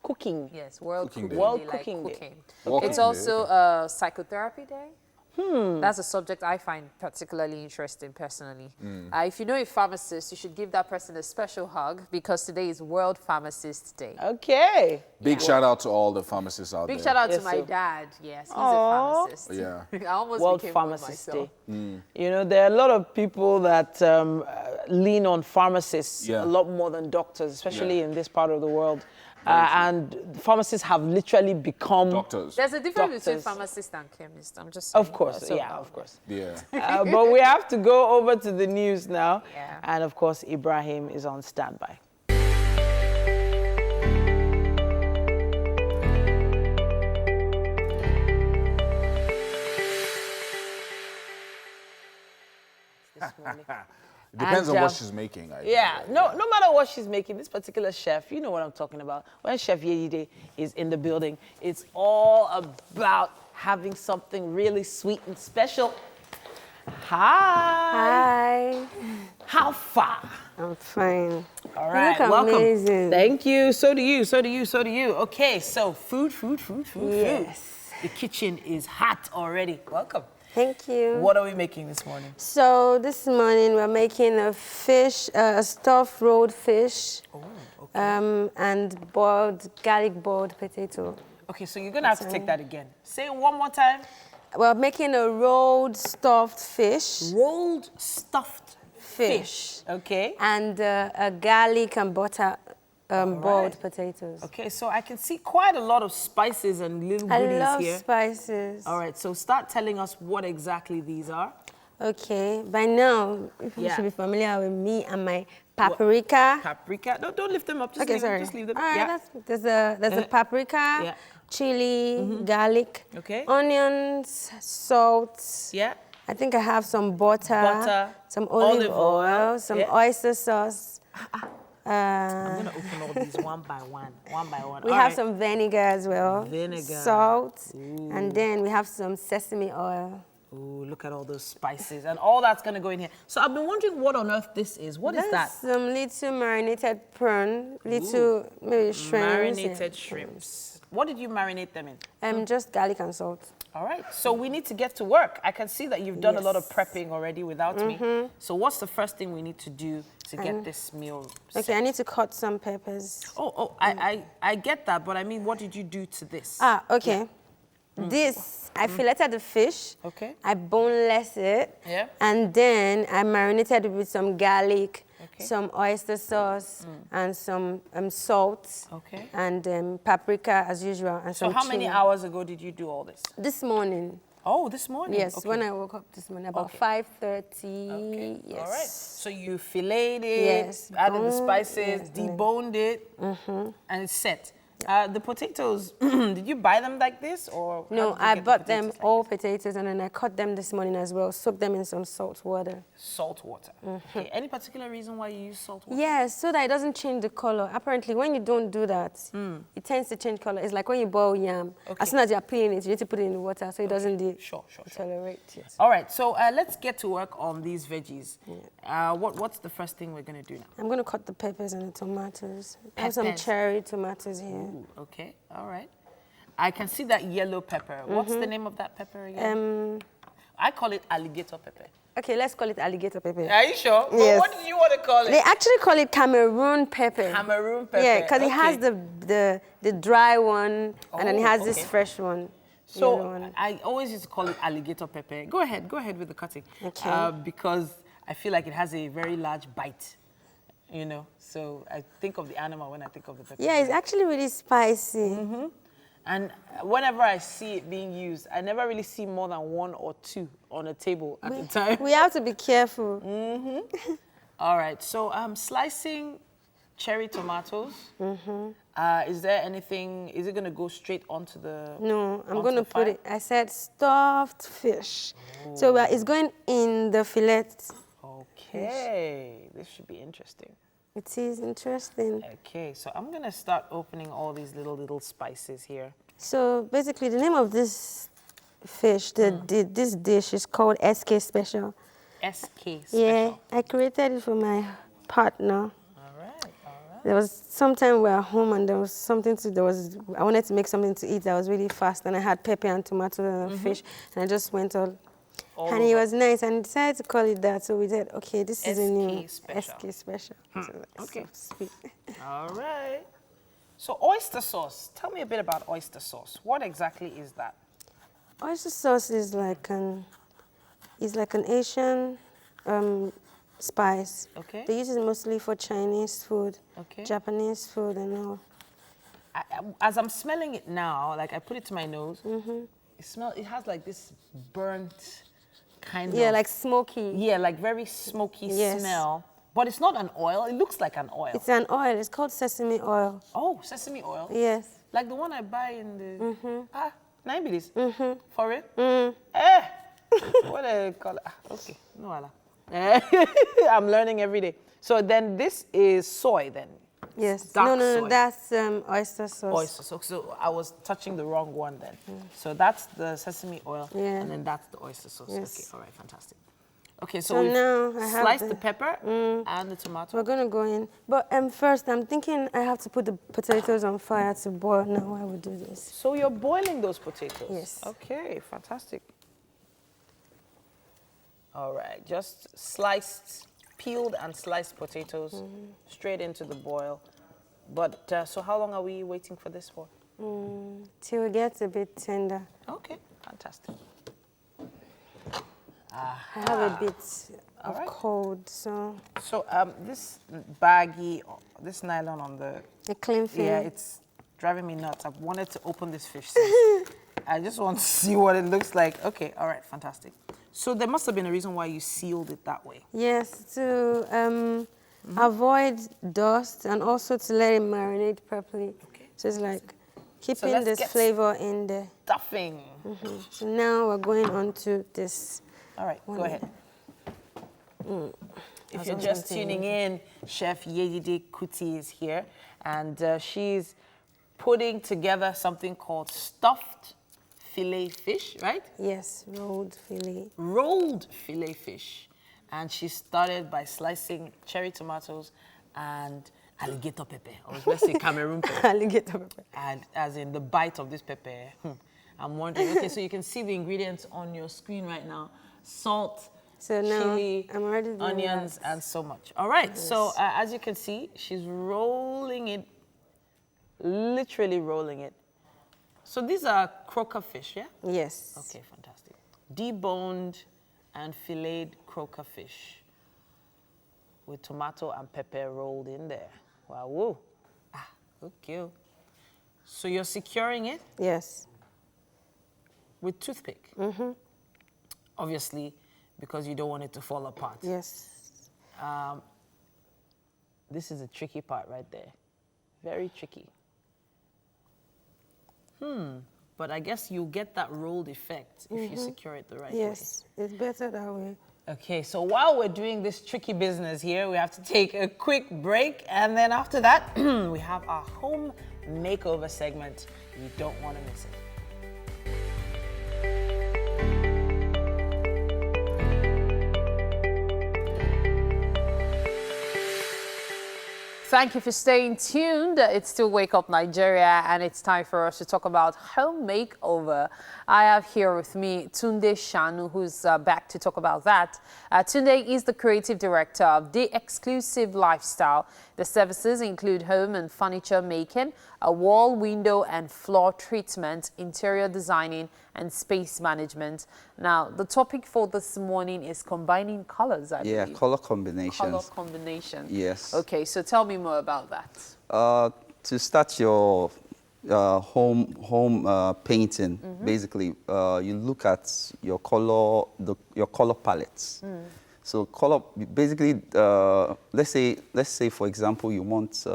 Cooking. Yes, World Cooking Cooking Day. World Day. Cooking Day. Cooking. Walking It's Day, also Psychotherapy Day. That's a subject I find particularly interesting personally. If you know a pharmacist, you should give that person a special hug because today is World Pharmacists Day. Okay. Big shout out to all the pharmacists out there. Big shout out to Yes, my sir. dad. Yes, he's Aww. a pharmacist. Yeah. I almost World became one Pharmacist myself. Day. You know, there are a lot of people that lean on pharmacists a lot more than doctors, especially in this part of the world. And pharmacists have literally become doctors. There's a difference between pharmacist and chemist. I'm just saying. Of course, So, of course. Yeah. But we have to go over to the news now. Yeah. And of course, Ibrahim is on standby. This morning. It depends And, on what she's making. I think. No matter what she's making, this particular chef, you know what I'm talking about. When Chef Yeye is in the building, it's all about having something really sweet and special. Hi. Hi. How far? I'm fine. All right, You look welcome. amazing. Thank you. So do you. Okay, so food. Yes. The kitchen is hot already. Welcome. Thank you. What are we making this morning? So this morning we're making a fish, a stuffed rolled fish, and garlic boiled potato. Okay, so you're gonna have to take that again. Say it one more time. we're making a rolled stuffed fish. Rolled stuffed fish. Okay. And a garlic and butter boiled potatoes. Okay, so I can see quite a lot of spices and little goodies here. I love spices. All right, so start telling us what exactly these are. Okay, by now, you should be familiar with me and my paprika. Paprika? Don't lift them up, just, just leave them. All right, there's a paprika, chili, garlic, onions, salt. Yeah. I think I have some butter, some olive oil, some oyster sauce. I'm going to open all these one by one. We have some vinegar as well. Vinegar. Salt. And then we have some sesame oil. Ooh, look at all those spices. And all that's going to go in here. So I've been wondering what on earth this is. What is that? Some little marinated prawn, little maybe shrimps. Marinated shrimps. What did you marinate them in? Just garlic and salt. All right, so we need to get to work. I can see that you've done a lot of prepping already without me. So what's the first thing we need to do to get this meal set? Okay, I need to cut some peppers. I get that, but I mean, what did you do to this? Okay. Yeah. This, I filleted the fish. Okay. I boneless it. Yeah. And then I marinated it with some garlic, some oyster sauce, and some salt. Okay. And paprika as usual. And so how many hours ago did you do all this? This morning. Oh, this morning? Yes, when I woke up this morning, about 5:30. Yes. All right. So you filleted it, added the spices, deboned it, and it's set. The potatoes, did you buy them like this or? No, I bought them all potatoes and then I cut them this morning as well, soaked them in some salt water. Salt water. Okay. Any particular reason why you use salt water? Yes, so that it doesn't change the color. Apparently, when you don't do that, it tends to change color. It's like when you boil yam. As soon as you're peeling it, you need to put it in the water so it doesn't deteriorate. Yes. All right, so let's get to work on these veggies. What's the first thing we're going to do now? I'm going to cut the peppers and the tomatoes. I have some cherry tomatoes here. Ooh, okay, all right. I can see that yellow pepper. What's the name of that pepper again? I call it alligator pepper. Okay, let's call it alligator pepper. Are you sure? Yes. What do you want to call it? They actually call it Cameroon pepper. Cameroon pepper. Yeah, because it has the dry one and then it has this fresh one. So I always used to call it alligator pepper. Go ahead with the cutting. Okay. Because I feel like it has a very large bite. You know, so I think of the animal when I think of the pepper. Yeah, it's actually really spicy. And whenever I see it being used, I never really see more than one or two on a table at a time. We have to be careful. All right, so I'm slicing cherry tomatoes. Is there anything, is it going to go straight onto the No, I'm going to put it, I said stuffed fish. So it's going in the fillet. Okay, this should be interesting. It is interesting. Okay, so I'm going to start opening all these little spices here. So basically the name of this fish, this dish is called SK Special. SK Special? Yeah, I created it for my partner. All right. There was sometime we were home and there was something I wanted to make something to eat that was really fast and I had pepper and tomato and fish and I just went all and it was nice and decided to call it that. So we said, okay, this is a new SK Special. Okay. All right. So oyster sauce. Tell me a bit about oyster sauce. What exactly is that? Oyster sauce is like an Asian spice. Okay. They use it mostly for Chinese food, Japanese food and all. As I'm smelling it now, like I put it to my nose, it has like this burnt kind of... Yeah, like smoky. Yeah, like very smoky smell. But it's not an oil. It looks like an oil. It's an oil. It's called sesame oil. Oh, sesame oil? Yes. Like the one I buy in the... Nine this. For it? What do they call it? Okay. No, Allah. I'm learning every day. So then this is soy then? Yes. Dark No, soy. that's oyster sauce. Oyster sauce. So I was touching the wrong one then. So that's the sesame oil, and then that's the oyster sauce. Yes. Okay, all right, fantastic. Okay, so we've now I have sliced the pepper and the tomato. We're gonna go in, but first I'm thinking I have to put the potatoes on fire to boil. Now I will do this. So you're boiling those potatoes? Yes. Okay, fantastic. All right, just peeled and sliced potatoes straight into the boil. But so how long are we waiting for this for? Till it gets a bit tender. Okay, fantastic. I have a bit of cold, so. So this baggy, this nylon on the... A clean film. Yeah, it's driving me nuts. I've wanted to open this fish since. I just want to see what it looks like. Okay, all right, fantastic. So there must have been a reason why you sealed it that way. Yes, to avoid dust and also to let it marinate properly. Okay. So it's like keeping this flavor in there. Stuffing. So now we're going on to this. All right, go ahead. If you're just tuning in, Chef Yedide Kuti is here, and she's putting together something called stuffed filet fish, right? Yes, rolled filet. Rolled filet fish. And she started by slicing cherry tomatoes and alligator pepper, or let's say Cameroon pepper. Alligator pepper. And as in the bite of this pepper. I'm wondering, okay, so you can see the ingredients on your screen right now. Salt, so now chili, I'm already doing onions, and so much. All right, yes. So as you can see, she's rolling it, literally rolling it. So these are croaker fish, yeah? Yes. Okay, fantastic. Deboned and filleted croaker fish with tomato and pepper rolled in there. Wow, whoa. Ah, okay. So you're securing it? Yes. With toothpick? Obviously, because you don't want it to fall apart. Yes. This is a tricky part right there. Very tricky. But I guess you'll get that rolled effect if you secure it the right way. Yes, it's better that way. Okay, so while we're doing this tricky business here, we have to take a quick break. And then after that, we have our home makeover segment. You don't want to miss it. Thank you for staying tuned. It's still Wake Up Nigeria, and it's time for us to talk about home makeover. I have here with me Tunde Shanu, who's back to talk about that. Tunde is the creative director of The Exclusive Lifestyle. The services include home and furniture making, a wall, window, and floor treatment, interior designing, and space management. Now, the topic for this morning is combining colors, I believe. Yeah, color combinations. Color combination. Yes. Okay, so tell me more about that. To start your home painting, basically, you look at your color palettes. So color, basically, let's say for example, you want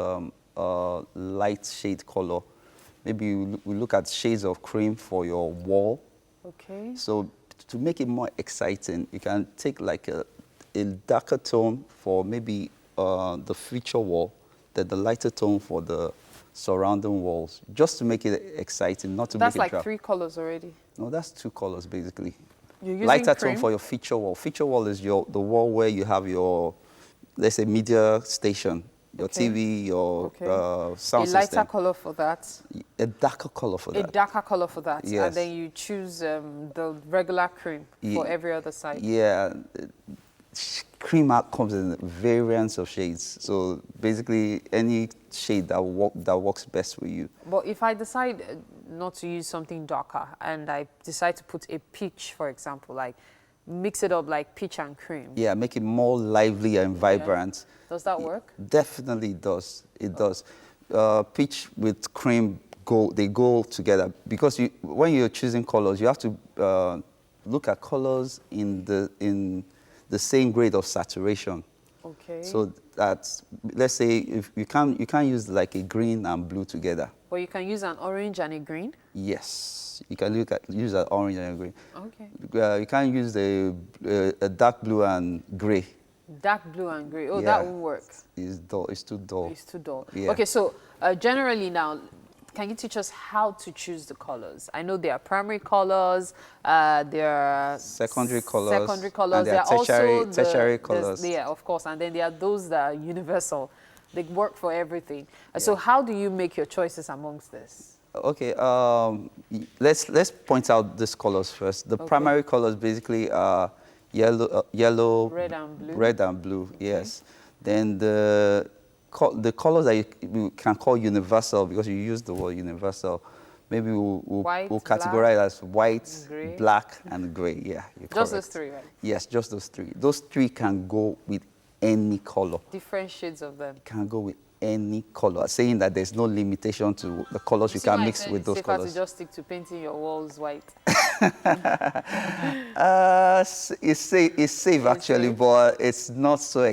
a light shade color. Maybe we look at shades of cream for your wall. Okay. So to make it more exciting, you can take like a darker tone for maybe the feature wall, then the lighter tone for the surrounding walls, just to make it exciting, not to make it That's like drab. 3 colors already. No, that's 2 colors basically. You're using lighter cream? tone for your feature wall. Feature wall is the wall where you have your, let's say, media station, your TV, your sound system. A lighter color for that. A darker color for that. A darker color for that. Yes. And then you choose the regular cream for every other side. Yeah. Cream art comes in variants of shades. So basically, any shade that works best for you. But if I decide not to use something darker and I decide to put a peach, for example, like mix it up like peach and cream. Yeah, make it more lively and vibrant. Yeah. Does that work? Definitely does. It does. Peach with cream they go together because when you're choosing colors, you have to look at colors in the same grade of saturation. Okay. So that, let's say, if you can't use like a green and blue together. But you can use an orange and a green? Yes, you can use an orange and a green. Okay. You can't use a dark blue and gray. Dark blue and gray. Oh, Yeah. that won't work. It's dull. It's too dull. It's too dull. Yeah. Okay, so generally now, can you teach us how to choose the colors? I know there are primary colors, there are secondary colors, and there are tertiary colors. Yeah, of course, and then there are those that are universal. They work for everything. So how do you make your choices amongst this? Okay, let's point out these colors first. The primary colors basically are yellow, red and blue. Yes. Then the colors that you can call universal, because you use the word universal, maybe we'll White, categorize black, as white, gray. black, and gray. Yeah, you're Just correct. those three, right? Yes, just those three. Those three can go with any color. Different shades of them. Can go with any color, saying that there's no limitation to the colors you can mix with those safer colors. to just stick to painting your walls white. It's safe actually, but it's not so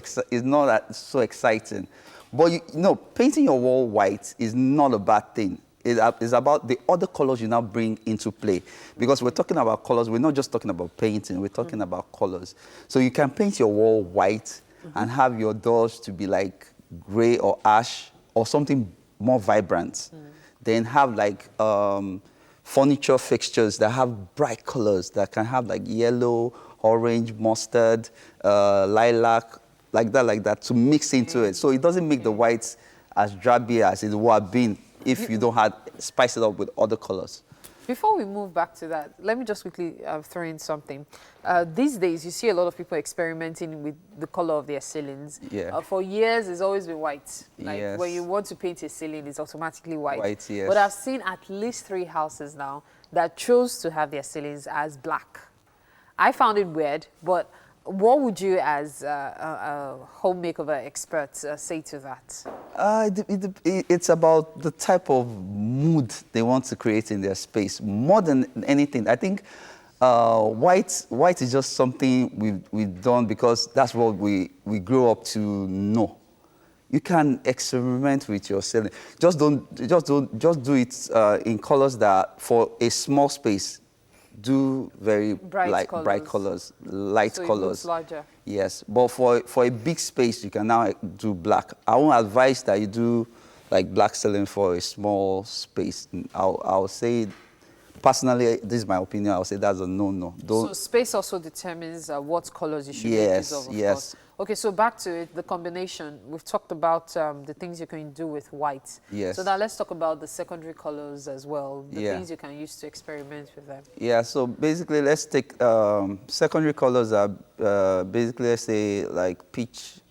so exciting. But you know, painting your wall white is not a bad thing. It's about the other colors you now bring into play. Because we're talking about colors, we're not just talking about painting, we're talking about colors. So you can paint your wall white and have your doors to be like gray or ash or something more vibrant. Then have like furniture fixtures that have bright colors that can have like yellow, orange, mustard, lilac, like that to mix into it. So it doesn't make the whites as drabby as it would have been if you don't spice it up with other colors. Before we move back to that, let me just quickly throw in something. These days, you see a lot of people experimenting with the color of their ceilings. Yeah. For years, it's always been white. Like Yes. when you want to paint a ceiling, it's automatically white. White, yes. But I've seen at least 3 houses now that chose to have their ceilings as black. I found it weird, but what would you, as a home makeover expert, say to that? It's about the type of mood they want to create in their space. More than anything, I think white is just something we've done because that's what we grew up to know. You can experiment with your ceiling. Just do it in colors that for a small space. Do very bright colors, light so colors. It looks larger. Yes, but for a big space, you can now do black. I won't advise that you do like black ceiling for a small space. I'll say, personally, this is my opinion. I'll say that's a no-no. So space also determines what colors you should make use of course. Okay, so back to it, the combination. We've talked about the things you can do with white. Yes. So now let's talk about the secondary colors as well, the things you can use to experiment with them. Yeah, so basically, let's take secondary colors are basically, let's say, like peach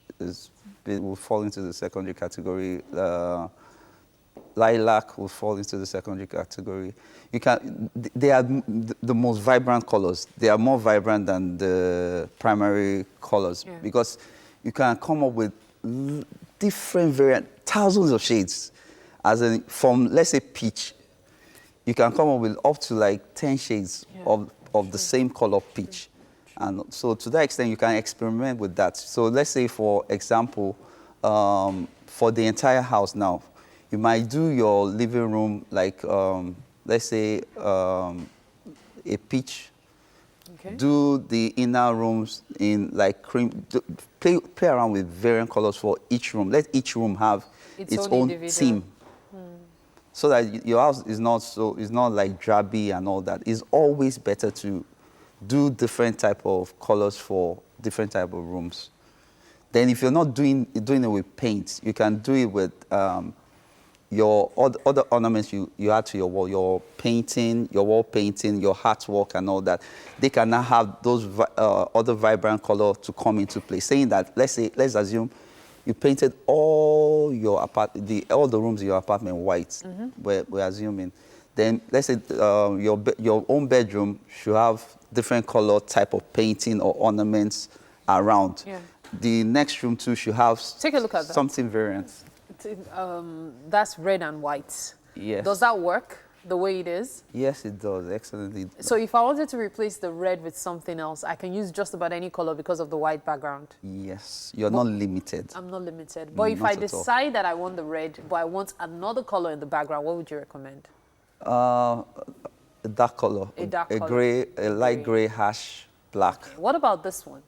will fall into the secondary category. Lilac will fall into the secondary category. They are the most vibrant colors. They are more vibrant than the primary colors because you can come up with different variant, thousands of shades. From, let's say, peach, you can come up with up to like 10 shades of the same color peach. And so to that extent, you can experiment with that. So let's say, for example, for the entire house now, you might do your living room like, let's say, a peach. Okay. Do the inner rooms in like cream. Play around with variant colors for each room. Let each room have its own theme, so that your house is not like drabby and all that. It's always better to do different type of colors for different type of rooms. Then, if you're not doing it with paint, you can do it with your other ornaments you add to your wall, your painting, your wall painting, your artwork and all that. They can now have those other vibrant color to come into play. Saying that, let's assume you painted all all the rooms in your apartment white. We're assuming. Then let's say your own bedroom should have different color type of painting or ornaments around. Yeah. The next room too should have something variant. That's red and white. Yes. Does that work the way it is? Yes, it does. Excellently. So if I wanted to replace the red with something else, I can use just about any color because of the white background? Yes. You're not limited. I'm not limited. But if I decide that I want the red, but I want another color in the background, what would you recommend? A dark color. A dark color. Gray, a light gray, hash black. Okay. What about this one?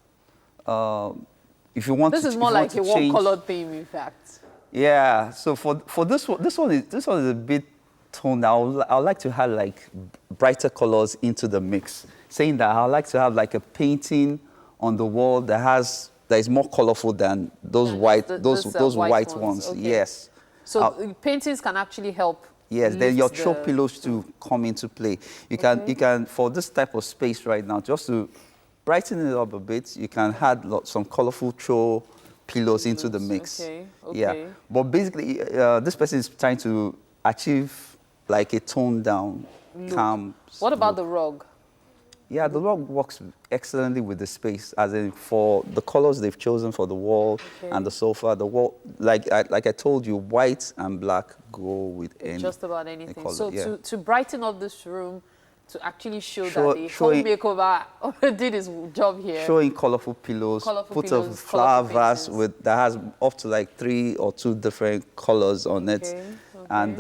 If you want this is more like a one-colored theme, in fact. Yeah. So for this one is a bit toned. I would like to have like brighter colors into the mix. Saying that I would like to have like a painting on the wall that is more colorful than those white ones. Okay. Yes. So paintings can actually help. Yes, then your throw pillows to come into play. You can for this type of space right now, just to brighten it up a bit, you can add some colorful throw pillows into the mix. Okay. Yeah, but basically, this person is trying to achieve like a toned down, calm. What about the rug? Yeah, the rug works excellently with the space, as in for the colors they've chosen for the wall and the sofa. The wall, like I told you, white and black go with any just about anything. color, So yeah. to brighten up this room, to actually show that the home makeover did his job here. Showing colorful pillows, put a flower vase with that has up to like 3 or 2 different colors on it, and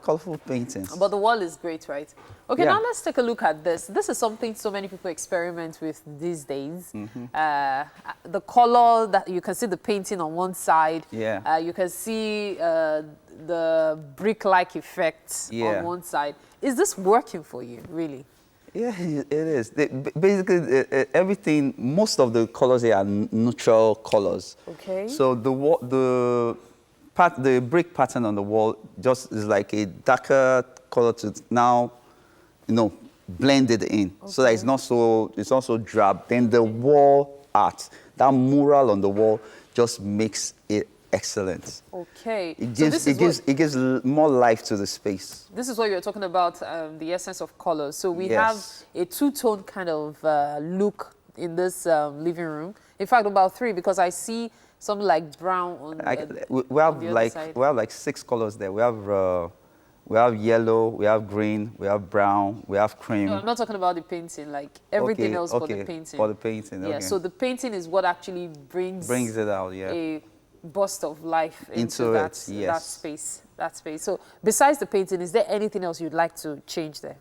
colorful paintings. But the wall is great, right? Okay, now let's take a look at this. This is something so many people experiment with these days. The color, that you can see the painting on one side. Yeah. You can see the brick-like effect on one side. Is this working for you, really? Yeah, it is. Basically, everything, most of the colors here are neutral colors. Okay. So the brick pattern on the wall just is like a darker color to now, blend it in, so that it's not so drab. Then the wall art, that mural on the wall, just makes it excellent. Okay. It gives more life to the space. This is what you're talking about, the essence of colors. So we have a two-tone kind of look in this living room. In fact, about 3, because I see something like brown on we have like 6 colors there. We have yellow, we have green, we have brown, we have cream. No, I'm not talking about the painting, like everything else but the painting. For the painting, yeah, so the painting is what actually brings it out, a burst of life into that space. So besides the painting, is there anything else you'd like to change there?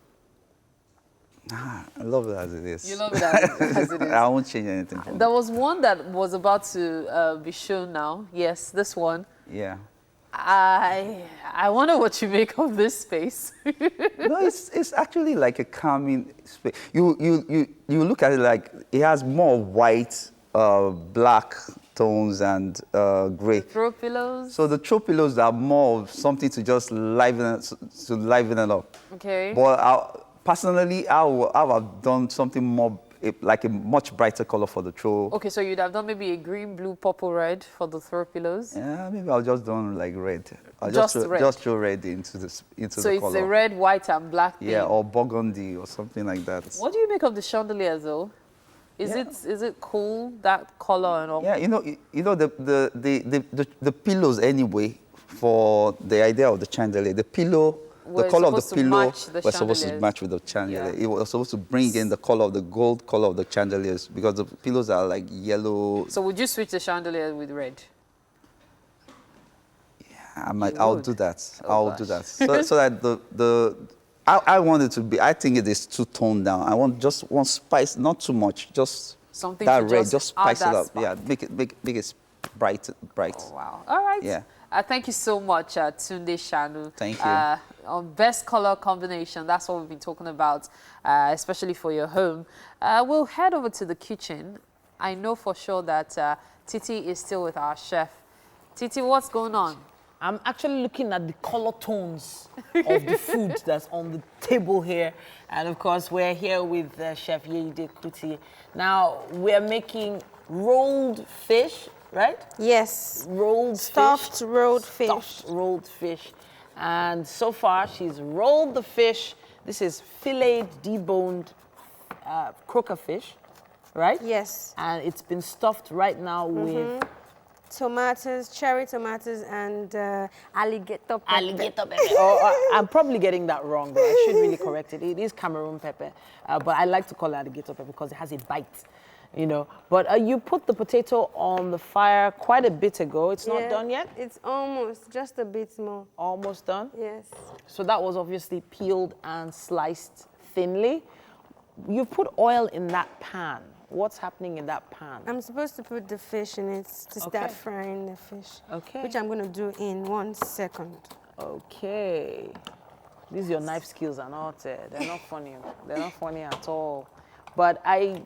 I love it as it is. You love it as it is. I won't change anything. There was one that was about to be shown now. Yes, this one. Yeah. I wonder what you make of this space. No, it's actually like a calming space. You look at it like it has more white, black tones and gray. Throw pillows. So the throw pillows are more of something to just liven it up. Okay. But personally, I would have done something more, like a much brighter color for the throw. Okay, so you'd have done maybe a green, blue, purple, red for the throw pillows? Yeah, maybe I'll just done like red. I'll just throw red into the color. So it's a red, white, and black thing. Yeah, or burgundy or something like that. What do you make of the chandeliers, though? Is it cool, that color and all? Yeah, the pillows anyway, for the idea of the chandelier, the pillow. The color of the pillow was supposed to match with the chandelier. Yeah. It was supposed to bring in the color of the gold color of the chandeliers, because the pillows are like yellow. So would you switch the chandelier with red? Yeah, I'll do that. I'll do that. So that I want it to be. I think it is too toned down. I want just one spice, not too much. Just something that red. Just spice it up. Yeah, make it bright. Oh, wow. All right. Yeah. Thank you so much, Tunde Shanu. Thank you. On best color combination, that's what we've been talking about, especially for your home. We'll head over to the kitchen. I know for sure that Titi is still with our chef. Titi, what's going on? I'm actually looking at the color tones of the food that's on the table here. And of course, we're here with Chef Yeide Kuti. Now, we're making rolled fish, right? Yes. Stuffed rolled fish. Stuffed rolled fish. And so far, she's rolled the fish. This is filleted, deboned croaker fish, right? Yes. And it's been stuffed right now with tomatoes, cherry tomatoes, and alligator pepper. Alligator pepper. I'm probably getting that wrong, but I should really correct it. It is Cameroon pepper, but I like to call it alligator pepper because it has a bite. But you put the potato on the fire quite a bit ago. It's not done yet? It's almost, just a bit more. Almost done? Yes. So that was obviously peeled and sliced thinly. You put oil in that pan. What's happening in that pan? I'm supposed to put the fish in it to start frying the fish. Okay. Which I'm going to do in 1 second. Okay. These your knife skills are not, they're not funny. They're not funny at all. But I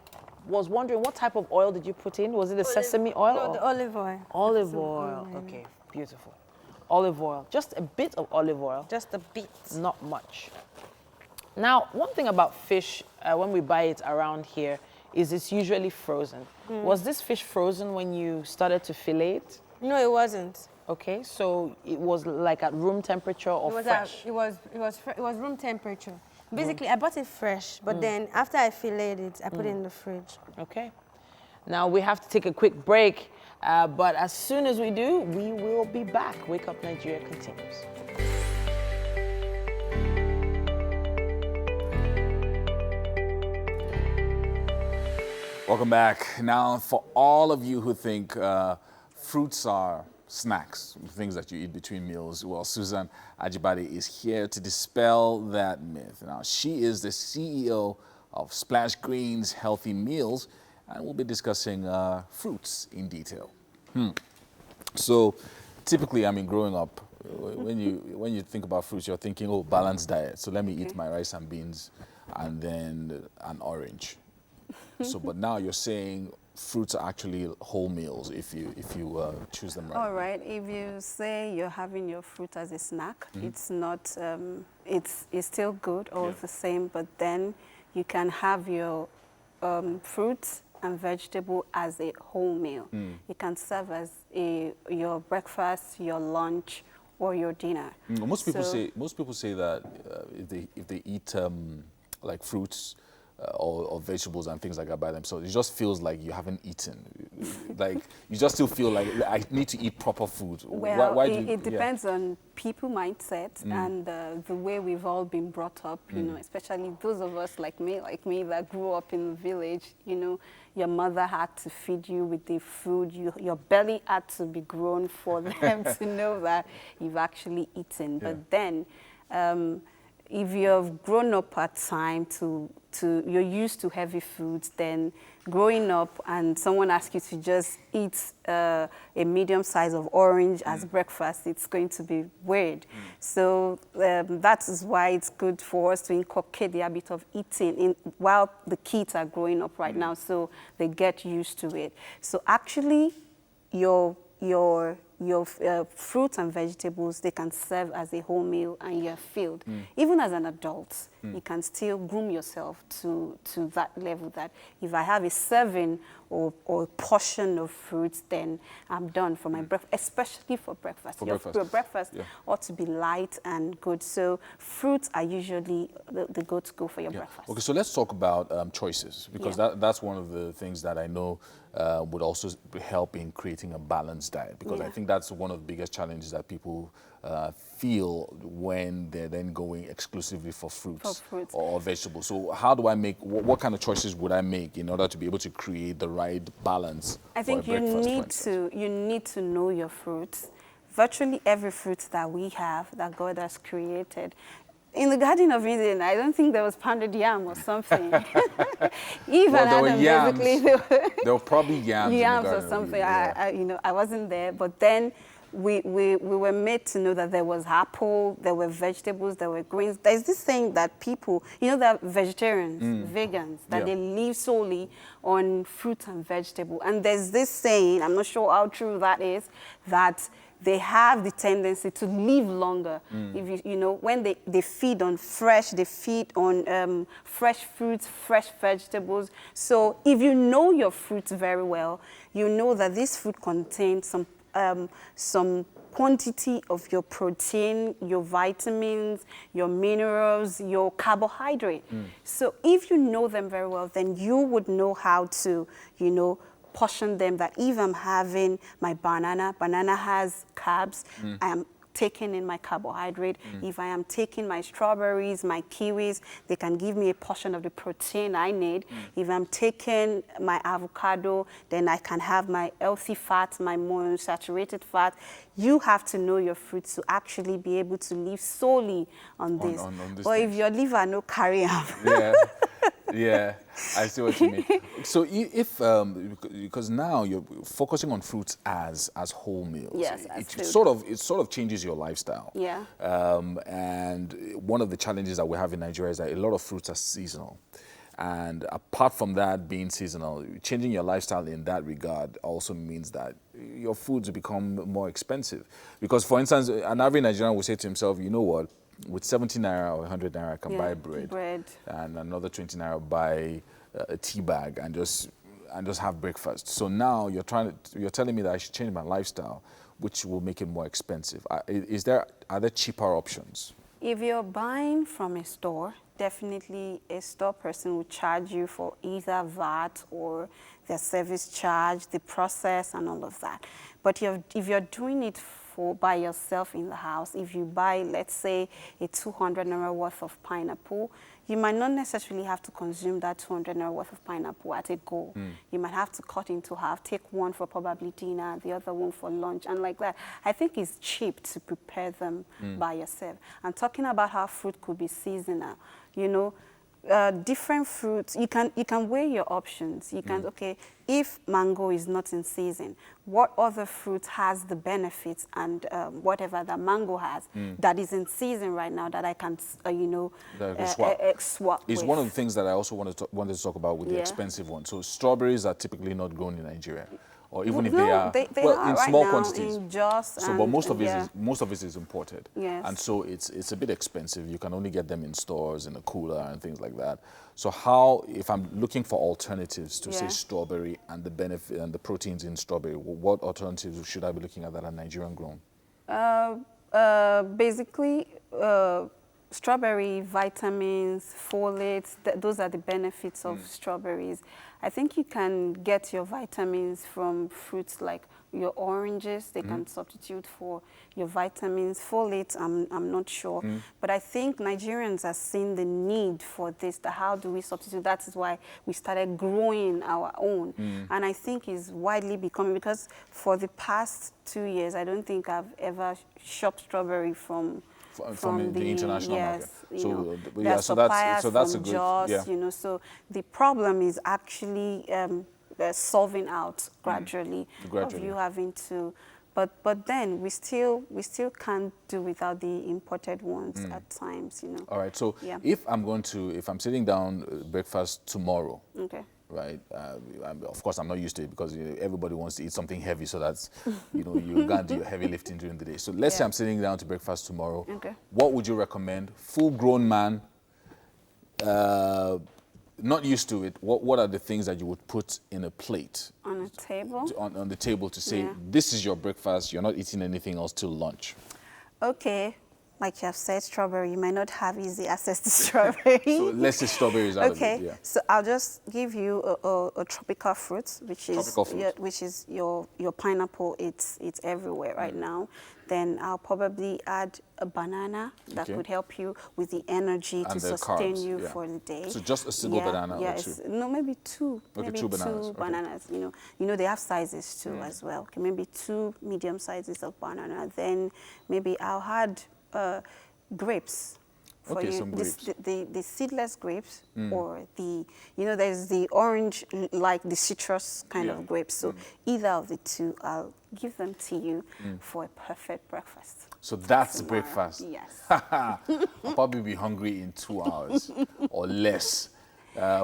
was wondering, what type of oil did you put in? Was it the sesame oil? No, the olive oil. Olive oil. Okay, beautiful. Olive oil. Just a bit of olive oil. Just a bit. Not much. Now, one thing about fish, when we buy it around here, is it's usually frozen. Was this fish frozen when you started to fillet it? No, it wasn't. Okay, so it was like at room temperature or fresh? It was room temperature. Basically, I bought it fresh, but then after I filleted it, I put it in the fridge. Okay. Now we have to take a quick break, but as soon as we do, we will be back. Wake Up Nigeria continues. Welcome back. Now, for all of you who think fruits are snacks, things that you eat between meals, well, Susan Ajibade is here to dispel that myth. Now, she is the CEO of Splash Greens Healthy Meals, and we'll be discussing fruits in detail. So, typically, I mean, growing up, when you think about fruits, you're thinking, oh, balanced diet. So let me eat my rice and beans, and then an orange. So, but now you're saying fruits are actually whole meals if you choose them right. All right. If you say you're having your fruit as a snack, it's not. It's still good, all the same. But then you can have your fruits and vegetable as a whole meal. It can serve as your breakfast, your lunch, or your dinner. Most people say that if they eat like fruits or vegetables and things like that by themselves, it just feels like you haven't eaten. Like you just still feel like I need to eat proper food. Well, it depends on people mindset and the way we've all been brought up. You know, especially those of us like me that grew up in the village. You know, your mother had to feed you with the food. Your belly had to be grown for them to know that you've actually eaten. But then, if you've grown up at time you're used to heavy foods, then growing up and someone asks you to just eat a medium size of orange as breakfast, it's going to be weird. So that is why it's good for us to inculcate the habit of eating while the kids are growing up right now, so they get used to it. So actually, your fruits and vegetables, they can serve as a whole meal and you're filled. Even as an adult, you can still groom yourself to that level that if I have a serving or portion of fruits, then I'm done for my breakfast, especially for breakfast. Your breakfast ought to be light and good. So fruits are usually the go-to for your breakfast. Okay, so let's talk about choices, because that's one of the things that I know would also help in creating a balanced diet, because I think that's one of the biggest challenges that people feel when they're then going exclusively for fruits or vegetables. So how do I make, what kind of choices would I make in order to be able to create the right balance? I think you need to know your fruits. Virtually every fruit that we have, that God has created. In the Garden of Eden, I don't think there was pounded yam or something. Even there were yams. There were probably yams or something. I wasn't there, but then we were made to know that there was apple, there were vegetables, there were greens. There's this saying that people, there are vegetarians, vegans, that they live solely on fruit and vegetable. And there's this saying, I'm not sure how true that is, that they have the tendency to live longer. If when they feed on fresh, they feed on fresh fruits, fresh vegetables. So if you know your fruits very well, you know that this fruit contains some quantity of your protein, your vitamins, your minerals, your carbohydrate. So if you know them very well, then you would know how to, portion them, that if I'm having my banana has carbs, I am taking in my carbohydrate. If I am taking my strawberries, my kiwis, they can give me a portion of the protein I need. If I'm taking my avocado, then I can have my healthy fat, my monounsaturated fat. You have to know your fruits to actually be able to live solely on this. But if your liver no carry am. Yeah, I see what you mean. So if, because now you're focusing on fruits as whole meals. Yes, it sort of changes your lifestyle. Yeah. And one of the challenges that we have in Nigeria is that a lot of fruits are seasonal. And apart from that being seasonal, changing your lifestyle in that regard also means that your foods become more expensive. Because, for instance, an average Nigerian will say to himself, you know what? With 70 naira or 100 naira, I can buy bread, and another 20 naira buy a tea bag and just have breakfast. So now you're telling me that I should change my lifestyle, which will make it more expensive? Are there cheaper options? If you're buying from a store, definitely a store person will charge you for either VAT or their service charge, the process and all of that. But if you're doing it by yourself in the house, if you buy, let's say, a 200 naira worth of pineapple, you might not necessarily have to consume that 200 naira worth of pineapple at a go. You might have to cut into half, take one for probably dinner, the other one for lunch, and like that. I think it's cheap to prepare them by yourself. And talking about how fruit could be seasonal, you know, different fruits, you can weigh your options. You can, okay, if mango is not in season, what other fruit has the benefits and whatever that mango has that is in season right now that I can, swap It's with. one of the things that I also wanted to talk about with the expensive ones. So strawberries are typically not grown in Nigeria. Or even if they are, well, in small quantities. In Jos but most of it is imported. Yes. And so it's a bit expensive. You can only get them in stores, in a cooler and things like that. So how, if I'm looking for alternatives to say strawberry and the benefit and the proteins in strawberry, what alternatives should I be looking at that are Nigerian grown? Basically, strawberry, vitamins, folates, those are the benefits of strawberries. I think you can get your vitamins from fruits like your oranges. They can substitute for your vitamins. Folates, I'm not sure. But I think Nigerians are seeing the need for this. How do we substitute? That is why we started growing our own. And I think it's widely becoming, because for the past 2 years, I don't think I've ever shopped strawberry from the international market. So that's a good, Jos, you know, so the problem is actually solving out gradually. Of you having to, but then we still can't do without the imported ones at times, you know. All right, so if I'm sitting down breakfast tomorrow, right? Of course, I'm not used to it because everybody wants to eat something heavy, so that's, you're going to do your heavy lifting during the day. So let's say I'm sitting down to breakfast tomorrow. What would you recommend? Full-grown man, not used to it. What are the things that you would put in a plate? On a table? On the table to say, this is your breakfast, you're not eating anything else till lunch. Okay. Like you have said, strawberry, you might not have easy access to strawberry. So let's say strawberries out of it, so I'll just give you a tropical fruit, which is your pineapple. It's everywhere right now. Then I'll probably add a banana that could help you with the energy to sustain you for the day. So just a single banana or two? No, maybe two. Okay, maybe two bananas. Bananas. You know they have sizes too as well. Okay, maybe 2 medium sizes of banana. Then maybe I'll add grapes for you. Some grapes. The seedless grapes or there's the orange, like the citrus kind of grapes. So either of the two, I'll give them to you for a perfect breakfast. So that's breakfast? Yes. I'll probably be hungry in 2 hours or less.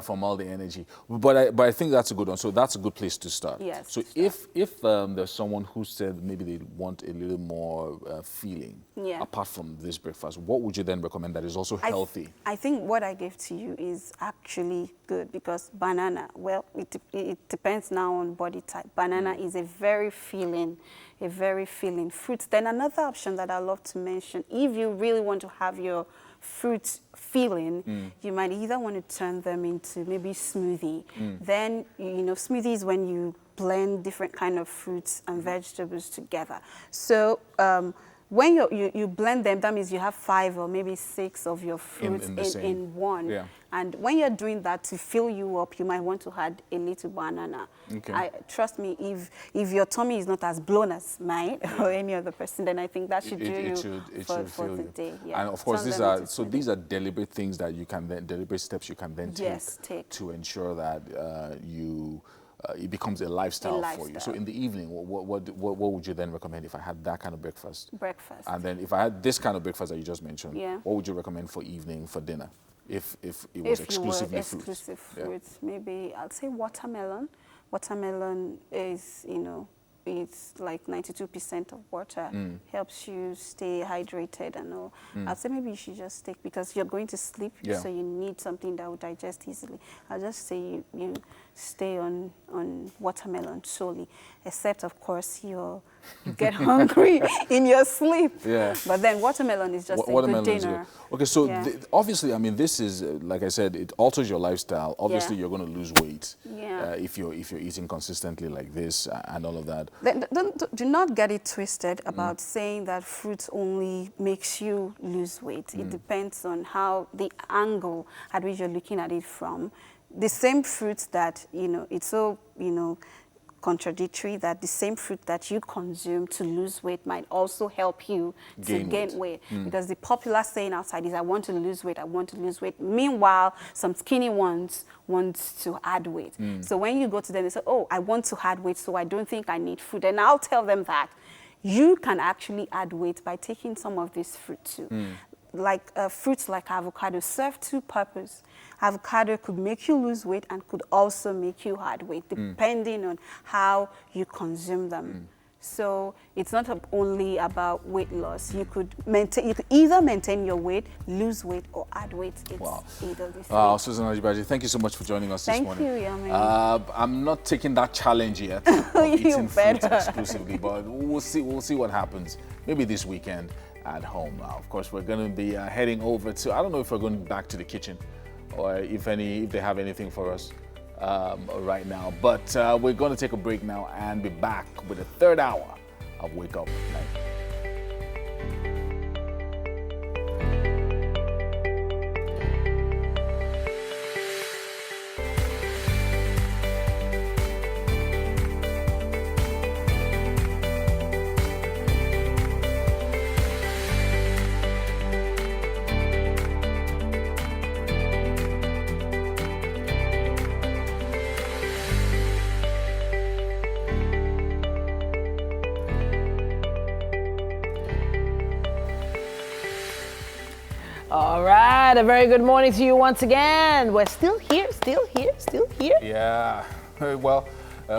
From all the energy, but I think that's a good one. So that's a good place to start. Yes. So if there's someone who said maybe they want a little more feeling apart from this breakfast, what would you then recommend that is also healthy? I think what I gave to you is actually good, because banana, well, it depends now on body type. Banana is a very filling fruit. Then another option that I love to mention, if you really want to have your fruit filling, you might either want to turn them into maybe smoothie. Then, smoothies when you blend different kind of fruits and vegetables together. So when you blend them, that means you have 5 or maybe 6 of your fruits in one. Yeah. And when you're doing that, to fill you up, you might want to add a little banana. Okay. Trust me, if your tummy is not as blown as mine or any other person, then I think that should do you for the day. Yeah. And of course, these are deliberate things that you can then, deliberate steps you can then take to ensure that it becomes a lifestyle for you. So in the evening, what would you then recommend if I had that kind of breakfast? And then if I had this kind of breakfast that you just mentioned, what would you recommend for evening, for dinner? If it was exclusively fruits. Exclusive fruits, maybe I'd say watermelon. Watermelon is, it's like 92% of water, helps you stay hydrated and all. I'd say maybe you should just take, because you're going to sleep, so you need something that will digest easily. I'll just say you stay on watermelon solely, except of course you get hungry in your sleep. Yeah. But then watermelon is just a good dinner. Okay, so Yeah. obviously, I mean, this is like I said, it alters your lifestyle. Obviously, Yeah. you're going to lose weight if you're eating consistently like this and all of that. Do not get it twisted about saying that fruit only makes you lose weight. It depends on how the angle at which you're looking at it from. The same fruit that, it's so, contradictory that the same fruit that you consume to lose weight might also help you to gain weight. Because the popular saying outside is, I want to lose weight, I want to lose weight. Meanwhile, some skinny ones want to add weight. So when you go to them and say, oh, I want to add weight, so I don't think I need food. And I'll tell them that you can actually add weight by taking some of this fruit too. Like fruits like avocado serve two purposes. Avocado could make you lose weight and could also make you add weight, depending on how you consume them. So it's not only about weight loss. You could either maintain your weight, lose weight, or add weight. It's either the same. Wow, Susan Ajibaji, thank you so much for joining us this morning. Thank you, Yami. I'm not taking that challenge yet of eating fruit exclusively, but we'll see what happens. Maybe this weekend at home. Of course, we're going to be heading over to, I don't know if we're going back to the kitchen or if they have anything for us right now. But we're going to take a break now and be back with the third hour of Wake Up Night. All right, a very good morning to you once again. We're still here. Yeah, well,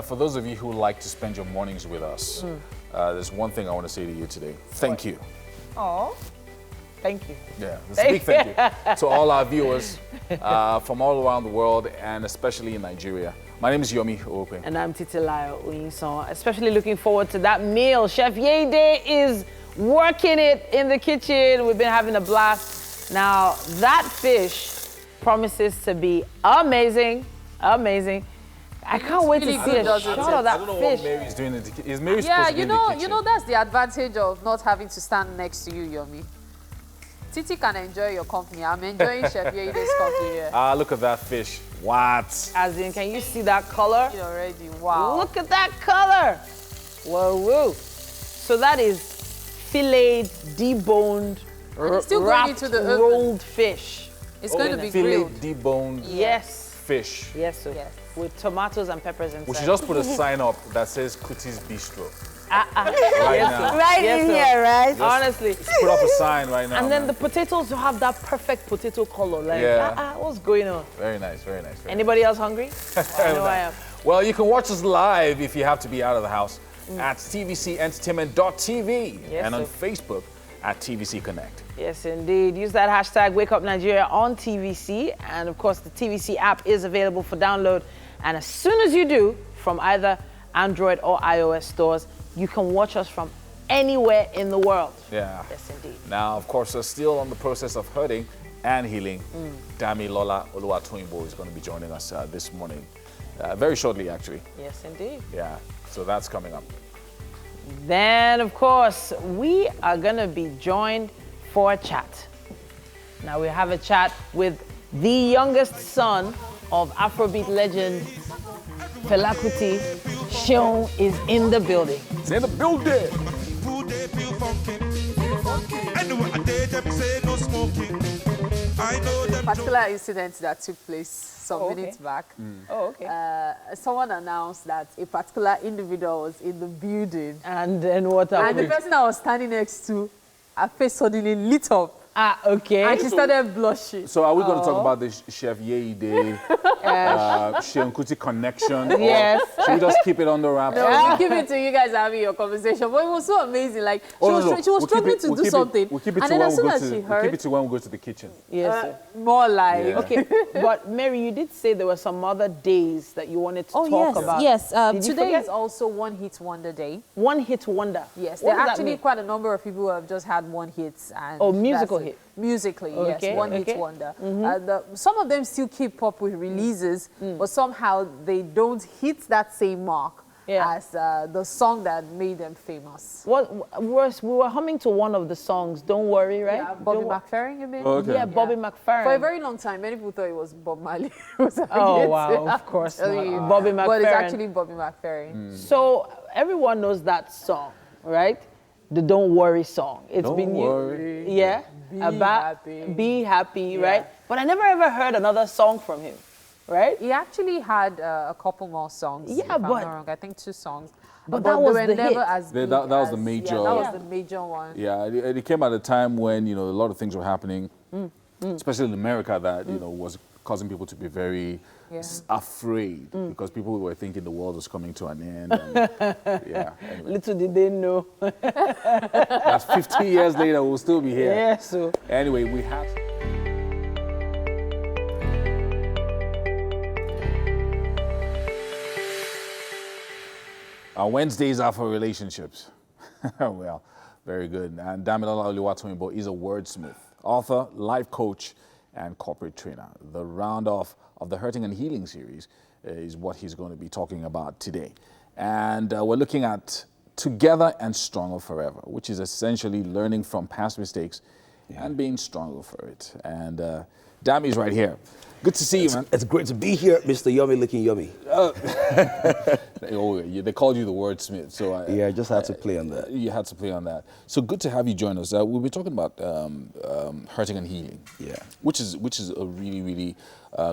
for those of you who like to spend your mornings with us, there's one thing I want to say to you today. Thank you. Oh, thank you. Yeah, it's a big thank you to all our viewers from all around the world and especially in Nigeria. My name is Yomi Ope. And I'm Titilayo Uyinson. Especially looking forward to that meal. Chef Yede is working it in the kitchen. We've been having a blast. Now, that fish promises to be amazing. Amazing. I can't wait to see a shot of that I don't know fish. what Mary's doing. Is Mary supposed Yeah, to be in the kitchen? you know that's the advantage of not having to stand next to you, Yomi. Titi can enjoy your company. I'm enjoying Chef Yede's company here. Look at that fish. What? As in, can you see that color? Already, wow. Look at that color. Whoa, whoa. So that is filleted, deboned, still going wrapped, into the oven. rolled fish. It's going to be Filet grilled. deboned fish. Yes, sir. Yes. With tomatoes and peppers inside. We should just put a sign up that says Kuti's Bistro. Right now. Right in here, right? Just honestly. Put up a sign right now. And then the potatoes will have that perfect potato color. Like, what's going on? Very nice, very nice. Anybody else hungry? I know I am. Well, you can watch us live if you have to be out of the house at tvcentertainment.tv and on Facebook at TVC Connect. Yes, indeed. Use that hashtag Wake Up Nigeria on TVC. And of course, the TVC app is available for download. And as soon as you do, from either Android or iOS stores, you can watch us from anywhere in the world. Yeah. Yes, indeed. Now, of course, we're still on the process of hurting and healing. Dami Lola Oluwatoyinbo is going to be joining us this morning. Very shortly, actually. Yes, indeed. Yeah, so that's coming up. Then, of course, we are going to be joined for a chat. Now, we have a chat with the youngest son of Afrobeat legend Fela Kuti. Seun is in the building. It's in the building. A particular incident that took place some minutes back. Oh, okay. Someone announced that a particular individual was in the building. And then what happened? And the person I was standing next to, her face suddenly lit up. Ah, okay. And she started blushing. So are we going to talk about the Chef Yeide, Seun Kuti connection? Yes. Or should we just keep it on the wraps? No, we'll keep it to you guys having your conversation. But it was so amazing. Like, she was struggling to do something. We'll keep it and to then when as soon as she heard... We'll keep it to when we go to the kitchen. Yes. More like... Yeah. Okay, but Mary, you did say there were some other days that you wanted to talk about. Yes, Did you today forget? is also One Hit Wonder Day. One Hit Wonder? Yes, What there are does that actually mean? quite a number of people who have just had one hit. And Oh, musical that's it. hit. Musically, Okay, yes, One okay. Hit Wonder. Some of them still keep up with releases, but somehow they don't hit that same mark as the song that made them famous. We were humming to one of the songs, Don't Worry, right? Yeah, Bobby McFerrin, you mean? Oh, okay. Yeah, Bobby McFerrin. For a very long time, many people thought it was Bob Marley. Oh, wow, of course not. Bobby McFerrin. But it's actually Bobby McFerrin. So everyone knows that song, right? The Don't Worry song. It's Don't been worry. Yeah. Be happy, right? But I never ever heard another song from him, right? He actually had a couple more songs. Yeah, if I'm but- not wrong. I think 2 songs. But that was they were the never hit. as big That was the as- major- Yeah, that was the major one. Yeah, it came at a time when, a lot of things were happening, especially in America, that, was causing people to be very afraid because people were thinking the world was coming to an end. And, anyway. Little did they know. That's 50 years later, we'll still be here. Yeah, so. Anyway, we have... Wednesdays are for relationships. Well, very good. And Damilola Oluwatoyinbo is a wordsmith, author, life coach, and corporate trainer. The round-off of the Hurting and Healing series is what he's going to be talking about today. And we're looking at Together and Stronger Forever, which is essentially learning from past mistakes and being stronger for it. And Dami's right here. Good to see you, man. It's great to be here, Mr. Yummy Looking Yummy. They called you the wordsmith, so I just had to play on that. You had to play on that. So good to have you join us. We'll be talking about hurting and healing. Yeah, which is a really, really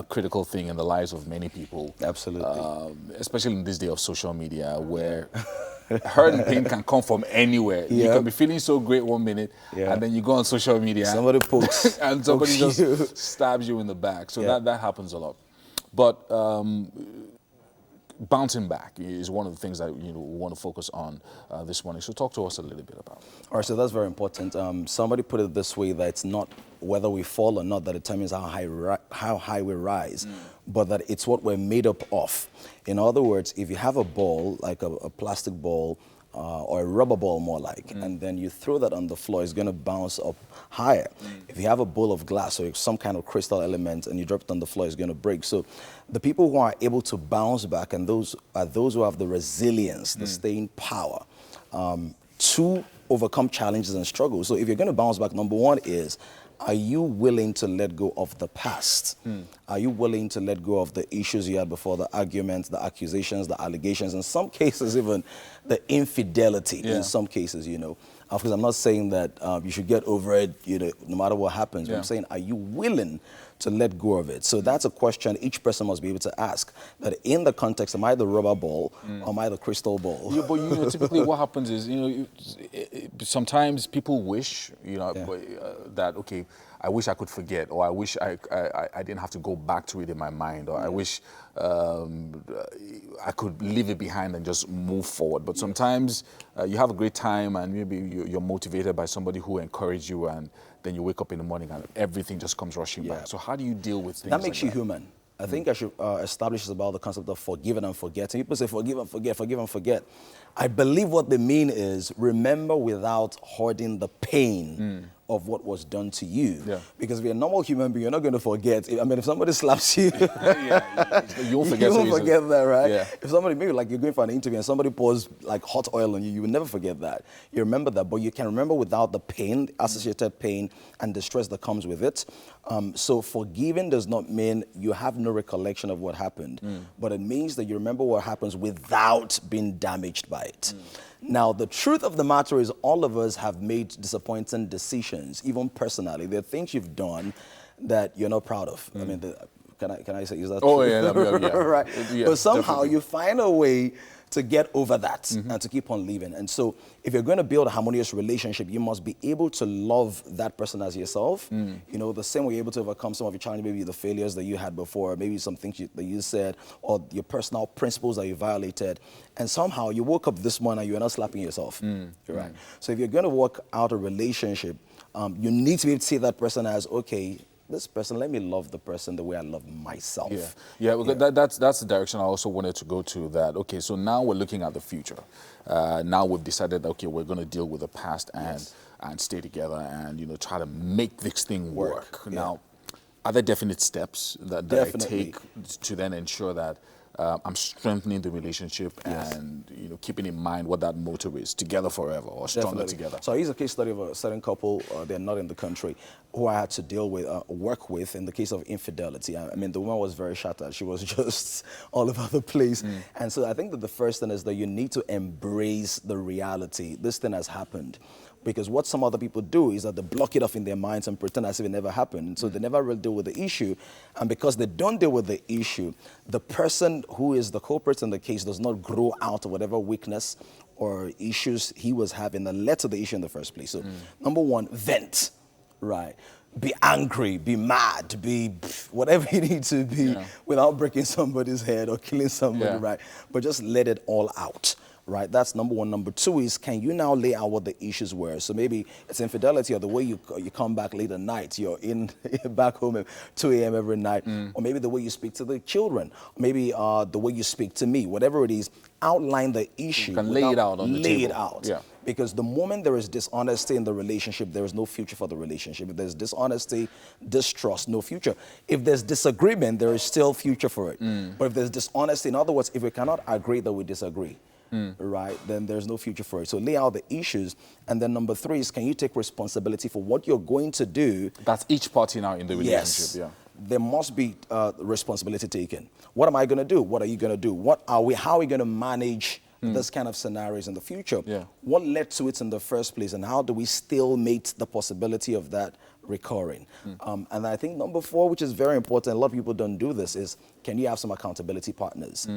critical thing in the lives of many people. Absolutely, especially in this day of social media, where hurt and pain can come from anywhere. You can be feeling so great one minute, and then you go on social media, somebody pokes, and somebody just stabs you in the back. So that happens a lot. But bouncing back is one of the things that we want to focus on this morning. So talk to us a little bit about it. All right, so that's very important. Somebody put it this way, that it's not whether we fall or not that determines how high we rise, but that it's what we're made up of. In other words, if you have a ball, like a plastic ball, or a rubber ball more like, and then you throw that on the floor, it's going to bounce up higher. If you have a bowl of glass or some kind of crystal element and you drop it on the floor, it's going to break. So the people who are able to bounce back, and those are those who have the resilience, the staying power to overcome challenges and struggles. So if you're going to bounce back, number one is, are you willing to let go of the past? Are you willing to let go of the issues you had before, the arguments, the accusations, the allegations, in some cases even the infidelity in some cases, Of course, I'm not saying that you should get over it, no matter what happens. But I'm saying, are you willing to let go of it? So that's a question each person must be able to ask. That in the context, am I the rubber ball or am I the crystal ball? Yeah, but typically what happens is, sometimes people wish, that, okay, I wish I could forget, or I wish I didn't have to go back to it in my mind, or I wish I could leave it behind and just move forward. But sometimes you have a great time and maybe you're motivated by somebody who encouraged you, and then you wake up in the morning and everything just comes rushing back. So how do you deal with things that makes like you human. I think I should establish about the concept of forgiving and forgetting. People say forgive and forget, forgive and forget. I believe what they mean is remember without hoarding the pain of what was done to you. Because if you're a normal human being, you're not going to forget. I mean, if somebody slaps you, you won't forget, you won't forget that, right? Yeah. If somebody, maybe like you're going for an interview and somebody pours like hot oil on you, you will never forget that. You remember that, but you can remember without the pain, associated pain and the stress that comes with it. So forgiving does not mean you have no recollection of what happened, but it means that you remember what happens without being damaged by it. Now, the truth of the matter is all of us have made disappointing decisions, even personally. There are things you've done that you're not proud of. I mean, can I say, is that true? Yeah. Right. Yeah, but somehow definitely. you find a way to get over that and to keep on living. And so if you're going to build a harmonious relationship, you must be able to love that person as yourself. You know, the same way you're able to overcome some of your challenges, maybe the failures that you had before, maybe some things that you said, or your personal principles that you violated. And somehow you woke up this morning and you're not slapping yourself, right? So if you're going to work out a relationship, you need to be able to see that person as, okay, this person, let me love the person the way I love myself. That's the direction I also wanted to go to. That, okay, so now we're looking at the future. Now we've decided that, okay, we're going to deal with the past and stay together and, you know, try to make this thing work. Now, are there definite steps that I take to then ensure that I'm strengthening the relationship and, you know, keeping in mind what that motto is, together forever or stronger together? So I use a case study of a certain couple, they're not in the country, who I had to deal with, work with in the case of infidelity. I mean, the woman was very shattered. She was just all over the place. And so I think that the first thing is that you need to embrace the reality. This thing has happened. Because what some other people do is that they block it off in their minds and pretend as if it never happened. So they never really deal with the issue. And because they don't deal with the issue, the person who is the culprit in the case does not grow out of whatever weakness or issues he was having that led to the issue in the first place. So number one, vent, right? Be angry, be mad, be whatever you need to be without breaking somebody's head or killing somebody, right? But just let it all out. Right, that's number one. Number two is, can you now lay out what the issues were? So maybe it's infidelity, or the way you come back late at night, you're back home at 2 a.m. every night, or maybe the way you speak to the children, or maybe the way you speak to me, whatever it is, outline the issue. You can lay it out on the table. Lay it out. Because the moment there is dishonesty in the relationship, there is no future for the relationship. If there's dishonesty, distrust, no future. If there's disagreement, there is still future for it. But if there's dishonesty, in other words, if we cannot agree that we disagree, right, then there's no future for it. So lay out the issues. And then number three is, can you take responsibility for what you're going to do? That's each party now in the relationship, There must be responsibility taken. What am I going to do? What are you going to do? How are we going to manage this kind of scenarios in the future? What led to it in the first place, and how do we still meet the possibility of that recurring? And I think number four, which is very important, a lot of people don't do this, is can you have some accountability partners?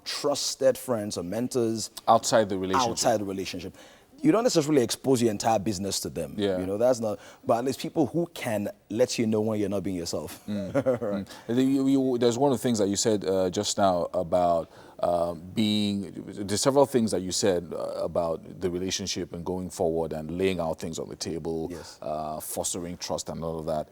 Trusted friends or mentors. Outside the relationship. Outside the relationship. You don't necessarily expose your entire business to them. You know, that's not, but at least people who can let you know when you're not being yourself. Right. There's one of the things that you said just now about there's several things that you said about the relationship and going forward and laying out things on the table, fostering trust and all of that.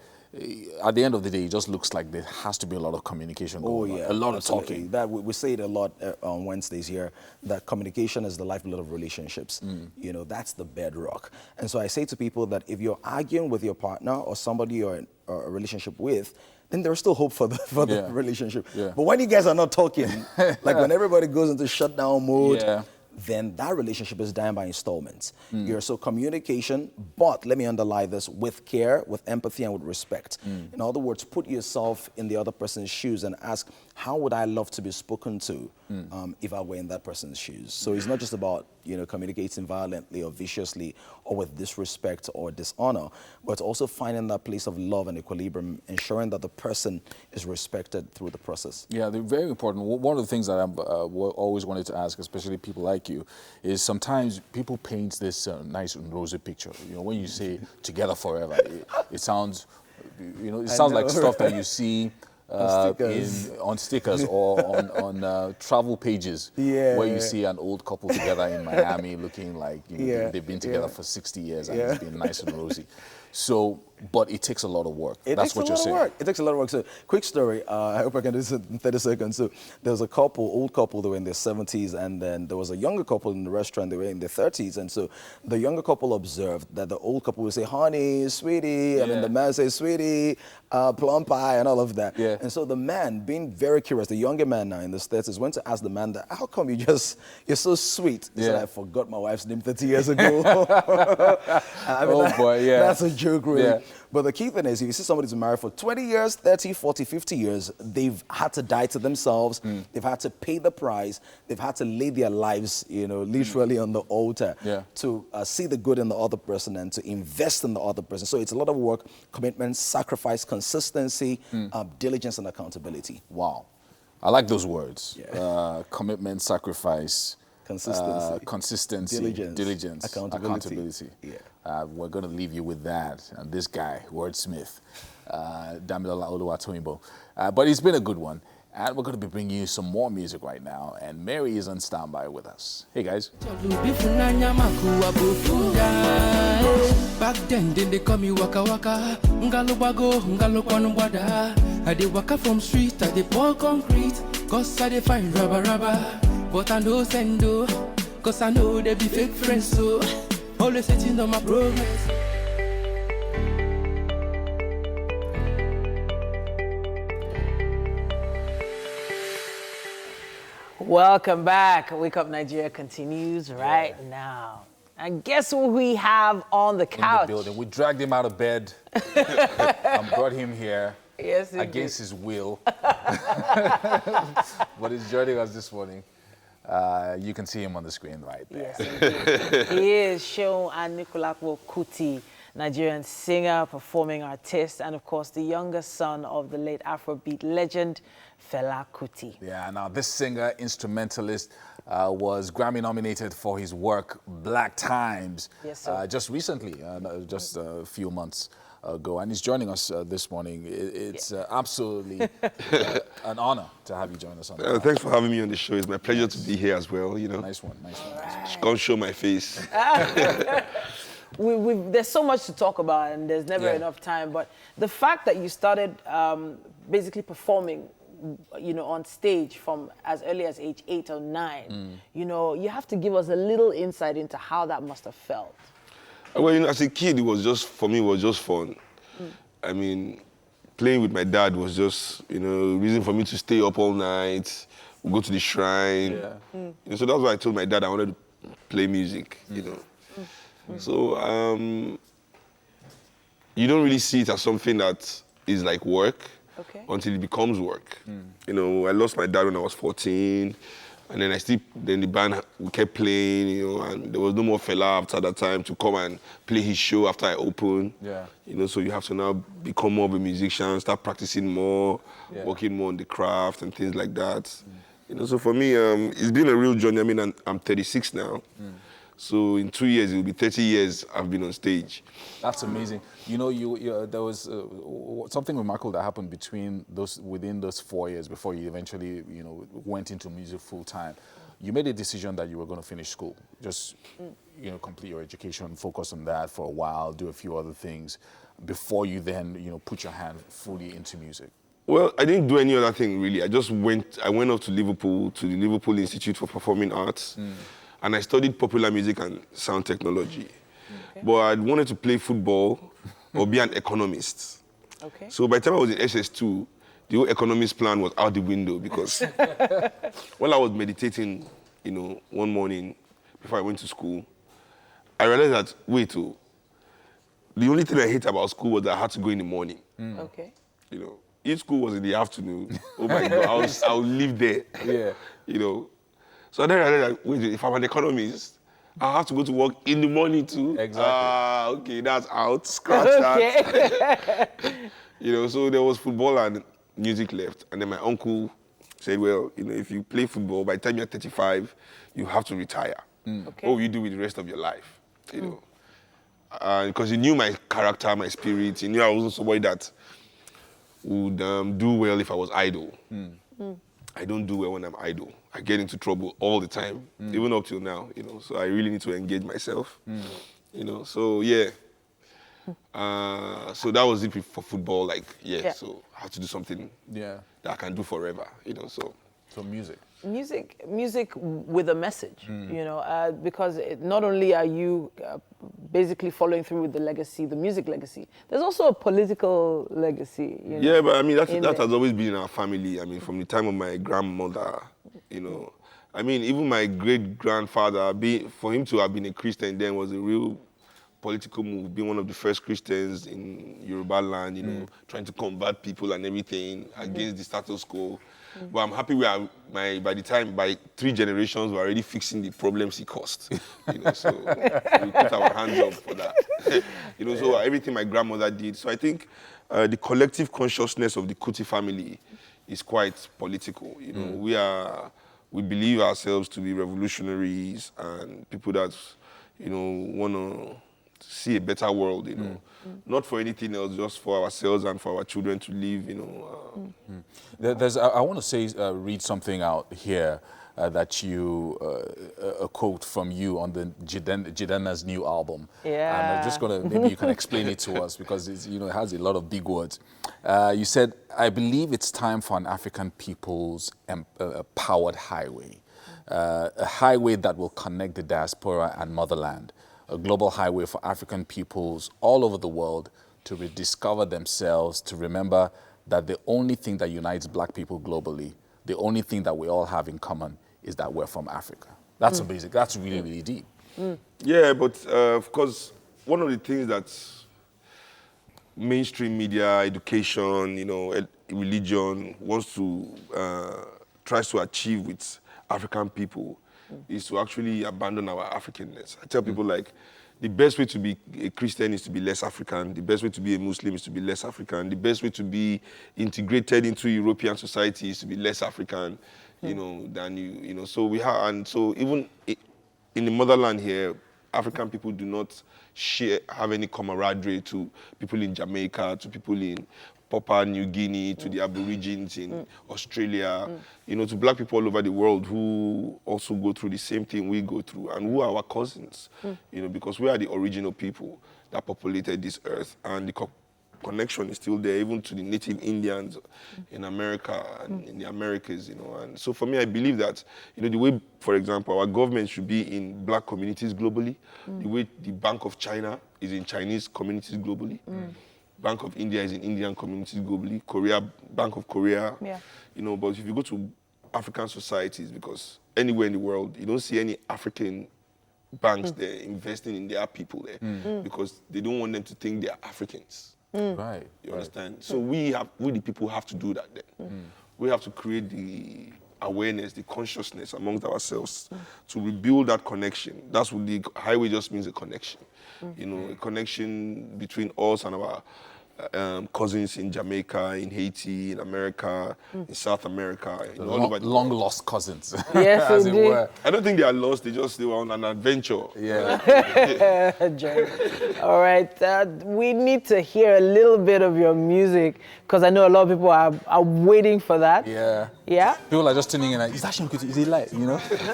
At the end of the day, it just looks like there has to be a lot of communication going on, a lot of talking. That we say it a lot on Wednesdays here, that communication is the lifeblood of relationships. You know, that's the bedrock. And so I say to people that if you're arguing with your partner or somebody you're in a relationship with, then there's still hope for the relationship. But when you guys are not talking, like when everybody goes into shutdown mode, then that relationship is dying by installments. So communication, but let me underline this, with care, with empathy, and with respect. In other words, put yourself in the other person's shoes and ask, how would I love to be spoken to if I were in that person's shoes? So it's not just about, you know, communicating violently or viciously or with disrespect or dishonor, but also finding that place of love and equilibrium, ensuring that the person is respected through the process. Yeah, they're very important. One of the things that I've always wanted to ask, especially people like you, is sometimes people paint this nice and rosy picture. You know, when you say together forever, it sounds, you know, it sounds like stuff that you see on stickers or on travel pages, where you see an old couple together in Miami looking like, you know, they've been together for 60 years and it's been nice and rosy. So, but it takes a lot of work. That's what you're saying. It takes a lot of work. So, quick story. I hope I can do this in 30 seconds. So, there was a couple, old couple, they were in their 70s, and then there was a younger couple in the restaurant, they were in their 30s. And so, the younger couple observed that the old couple would say, honey, sweetie, and then the man says, sweetie, plum pie, and all of that. And so, the man, being very curious, the younger man now in the 30s, went to ask the man, that, how come you're so sweet? He said, I forgot my wife's name 30 years ago. I mean, that's a joke, really. But the key thing is, if you see somebody who's married for 20 years, 30, 40, 50 years, they've had to die to themselves. They've had to pay the price. They've had to lay their lives, you know, literally on the altar to see the good in the other person and to invest in the other person. So it's a lot of work, commitment, sacrifice, consistency, diligence, and accountability. Wow. I like those words. Commitment, sacrifice, Consistency. Diligence. Accountability. Yeah. We're going to leave you with that. And this guy, wordsmith, Damilola Oluwatoyinbo. But it's been a good one. And we're going to be bringing you some more music right now. And Mary is on standby with us. Hey, guys. Back then they call me Waka Waka. Ngalo bago, ngalo kwanu wada. I dey waka from street, I dey pour concrete. Cause I dey find rubber. But I know sendo, cause I know they be fake friends. So always searching on my progress. Welcome back. Wake Up Nigeria continues right now. And guess who we have on the couch? In the building. We dragged him out of bed and brought him here against his will. But he's joining us this morning. You can see him on the screen right there. Yes, he is Seun and Kuti, Nigerian singer, performing artist, and of course the younger son of the late Afrobeat legend, Fela Kuti. Yeah, now this singer, instrumentalist, was Grammy nominated for his work Black Times just recently, just a few months ago, and he's joining us this morning. It's absolutely an honor to have you join us on the show. Thanks for having me on the show. It's my pleasure to be here as well. You know, nice one. Can't show my face. There's so much to talk about, and there's never enough time. But the fact that you started basically performing, you know, on stage from as early as age 8 or 9, you know, you have to give us a little insight into how that must have felt. Well, you know, as a kid, it was just, for me, it was just fun. I mean, playing with my dad was just, you know, reason for me to stay up all night, go to the shrine. You know, so that's why I told my dad I wanted to play music, you know. So, you don't really see it as something that is like work until it becomes work. You know, I lost my dad when I was 14. And then then the band, we kept playing, you know, and there was no more Fela after that time to come and play his show after I opened. You know, so you have to now become more of a musician, start practicing more, working more on the craft and things like that. You know, so for me, it's been a real journey. I mean, I'm 36 now. So in 2 years, it will be 30 years I've been on stage. That's amazing. You know, there was something remarkable that happened within those 4 years before you eventually, you know, went into music full time. You made a decision that you were going to finish school, just, you know, complete your education, focus on that for a while, do a few other things before you then, you know, put your hand fully into music. Well, I didn't do any other thing really. I went off to Liverpool, to the Liverpool Institute for Performing Arts. And I studied popular music and sound technology. But I wanted to play football or be an economist. So by the time I was in SS2, the whole economist plan was out the window because while I was meditating, you know, one morning before I went to school, I realized that, the only thing I hate about school was that I had to go in the morning. You know, if school was in the afternoon, oh my God, I would live there. You know. So then I realized that, if I'm an economist, I have to go to work in the morning too. Okay, that's out. Scratch that. You know, so there was football and music left. And then my uncle said, well, you know, if you play football, by the time you're 35, you have to retire. What will you do with the rest of your life? You know, because he knew my character, my spirit. He knew I wasn't somebody that would do well if I was idle. I don't do well when I'm idle. I get into trouble all the time, even up till now, you know. So I really need to engage myself, you know. So yeah, so that was it for football. Like so I have to do something that I can do forever, you know. So music. Music with a message, you know, because not only are you basically following through with the legacy, the music legacy, there's also a political legacy. You know, yeah, but I mean, that has always been in our family. I mean, from the time of my grandmother, you know. I mean, even my great-grandfather, for him to have been a Christian then was a real political move, being one of the first Christians in Yoruba land, you know, trying to combat people and everything against the status quo. But I'm happy by 3 generations, we're already fixing the problems he caused. You know, so we put our hands up for that. You know, so everything my grandmother did. So I think the collective consciousness of the Kuti family is quite political. You know, we are we believe ourselves to be revolutionaries and people that, want to see a better world, Not for anything else, just for ourselves and for our children to live, I want to say, read something out here that you, a quote from you on the Jidenna's new album. Yeah. And I'm just going to, maybe you can explain it to us because it's, it has a lot of big words. You said, I believe it's time for an African people's powered highway. A highway that will connect the diaspora and motherland. A global highway for African peoples all over the world to rediscover themselves, to remember that the only thing that unites black people globally, the only thing that we all have in common is that we're from Africa. That's a basic, that's really, really deep. Yeah, but of course, one of the things that mainstream media, education, religion wants to, tries to achieve with African people is to actually abandon our Africanness. I tell people the best way to be a Christian is to be less African. The best way to be a Muslim is to be less African. The best way to be integrated into European society is to be less African, than you. So we have, and so even in the motherland here, African people do not have any camaraderie to people in Jamaica, to people in Papua New Guinea, to the Aborigines in Australia, to black people all over the world who also go through the same thing we go through and who are our cousins, because we are the original people that populated this earth, and the connection is still there, even to the native Indians in America and in the Americas, And so for me, I believe that, the way, for example, our government should be in black communities globally, the way the Bank of China is in Chinese communities globally, Bank of India is in Indian communities globally, Bank of Korea, but if you go to African societies, because anywhere in the world, you don't see any African banks there investing in their people there, because they don't want them to think they're Africans. Right. You understand? So we the people have to do that then. We have to create the awareness, the consciousness amongst ourselves to rebuild that connection. That's what the highway just means, a connection. A connection between us and our cousins in Jamaica, in Haiti, in America, in South America, all over the long lost cousins. Yes, as it were. I don't think they are lost. They were on an adventure. Yeah. All right. We need to hear a little bit of your music because I know a lot of people are waiting for that. Yeah. Yeah. People are just tuning in. Like, is that Seun Kuti? Is he live?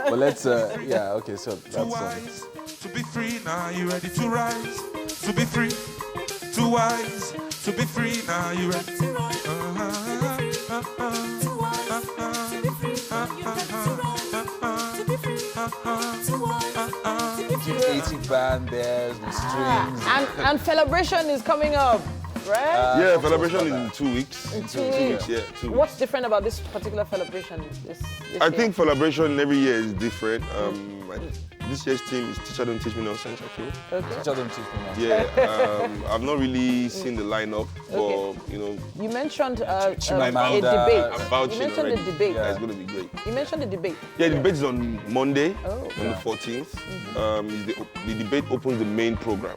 But let's. Okay. So that's. To be free now, you ready to rise? To be free, too wise. To be free now, you ready to rise? Band, there's the strings. And celebration is coming up, right? Yeah, celebration in 2 weeks. In 2 weeks. Yeah, 2 weeks. What's different about this particular celebration this I year? think celebration every year is different. This year's theme is Teacher Don't Teach Me Nonsense, I feel. Okay. Teacher Don't Teach Me Nonsense. Yeah, I've not really seen the lineup, but You mentioned a debate. You mentioned the debate. Yeah, it's going to be great. You mentioned the debate. Yeah, the debate is on Monday, on Yeah. the 14th. The debate opens the main program.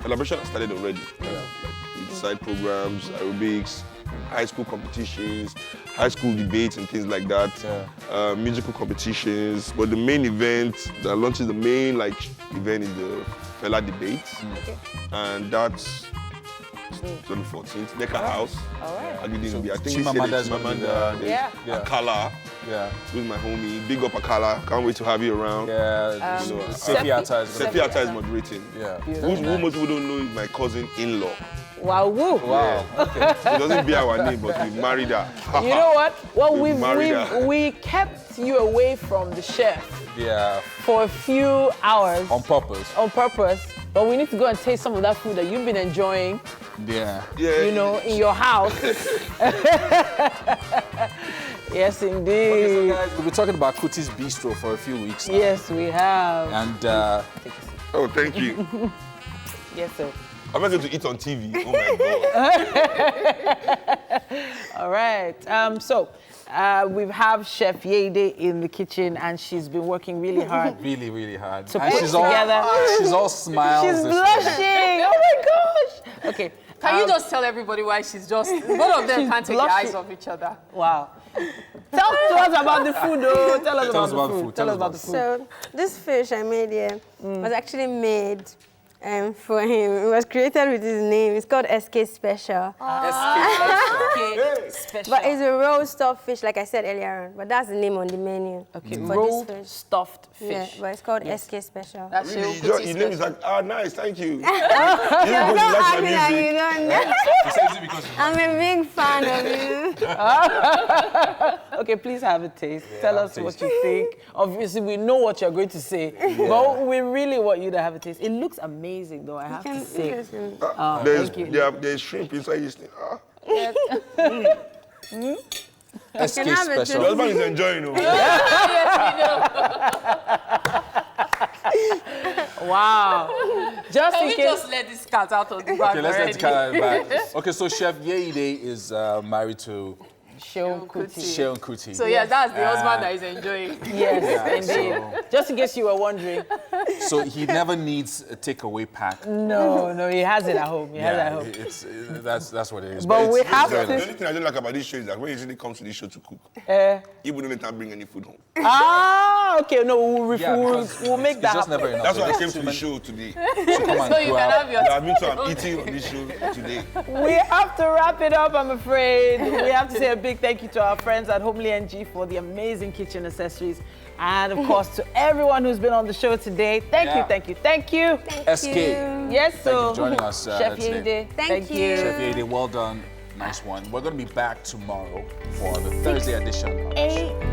Celebration has started already. With side programs, aerobics, high school competitions, high school debates and things like that, musical competitions. But the main event that launches the main event is the Fela debate. And that's on the 14th. Necker House. All right. I think Chimamanda's Chimamanda, Akala, with my homie. Big up Akala. Can't wait to have you around. Yeah. Sefi Atta is moderating. Yeah. Who most people don't know is my cousin-in-law. Wow, woo. Wow. Okay. She doesn't bear our name, but we married her. You know what? Well, we kept you away from the chef. Yeah. For a few hours. On purpose. On purpose. But we need to go and taste some of that food that you've been enjoying. Yeah. In your house. Yes, indeed. Okay, so guys, we'll be talking about Kuti's Bistro for a few weeks now. Yes, we have. And oh, thank you. Yes, sir. I'm not going to eat on TV. Oh my God. All right. So we have Chef Yede in the kitchen, and she's been working really hard. Really, really hard. To and put together. She's all smiles. She's blushing. Oh my gosh. Okay. Can you just tell everybody why she's just, both of them can't take their eyes off each other? Wow. Tell us about the food, though. Tell us about the food. Tell us about the food. So this fish I made here was actually made for him. It was created with his name. It's called SK Special. SK Special. But it's a roast stuffed fish, like I said earlier on. But that's the name on the menu. Okay, for rolled this fish. stuffed fish. Yeah, but it's called SK Special. That's Really? your Your name is like, nice, thank you. You don't act like you don't know. I'm a big fan of you. Okay, please have a taste. Tell us what you think. Obviously, we know what you're going to say, but we really want you to have a taste. It looks amazing, though, I have to say. There's shrimp inside this thing. SK Special. Your husband is enjoying it. Wow. Just Can in we case. just let this cat out of the bag? Okay, let's let the cat out of the bag. Okay, so Chef Yeide is married to Seun Kuti. So yeah, that's the husband that is enjoying. Yes, indeed. Just in case you were wondering. So he never needs a takeaway pack. No, he has it at home. He has it at home. It's that's what it is. But we have The to. only thing I don't like about this show is that when he usually comes to this show to cook, he wouldn't let him bring any food home. Okay, no, we'll make that just happen. never enough. That's why I came to the show today. So come on, So you can have your That means I'm eating on this show today. We have to wrap it up, I'm afraid. We have to say a big thank you to our friends at Homely NG for the amazing kitchen accessories. And of course, to everyone who's been on the show today, thank you. Thank SK. you. Yes, Thank you so for joining us Chef today. Yeide, Thank you. Chef Yeide, well done. Nice one. We're going to be back tomorrow for the Thursday edition of the show.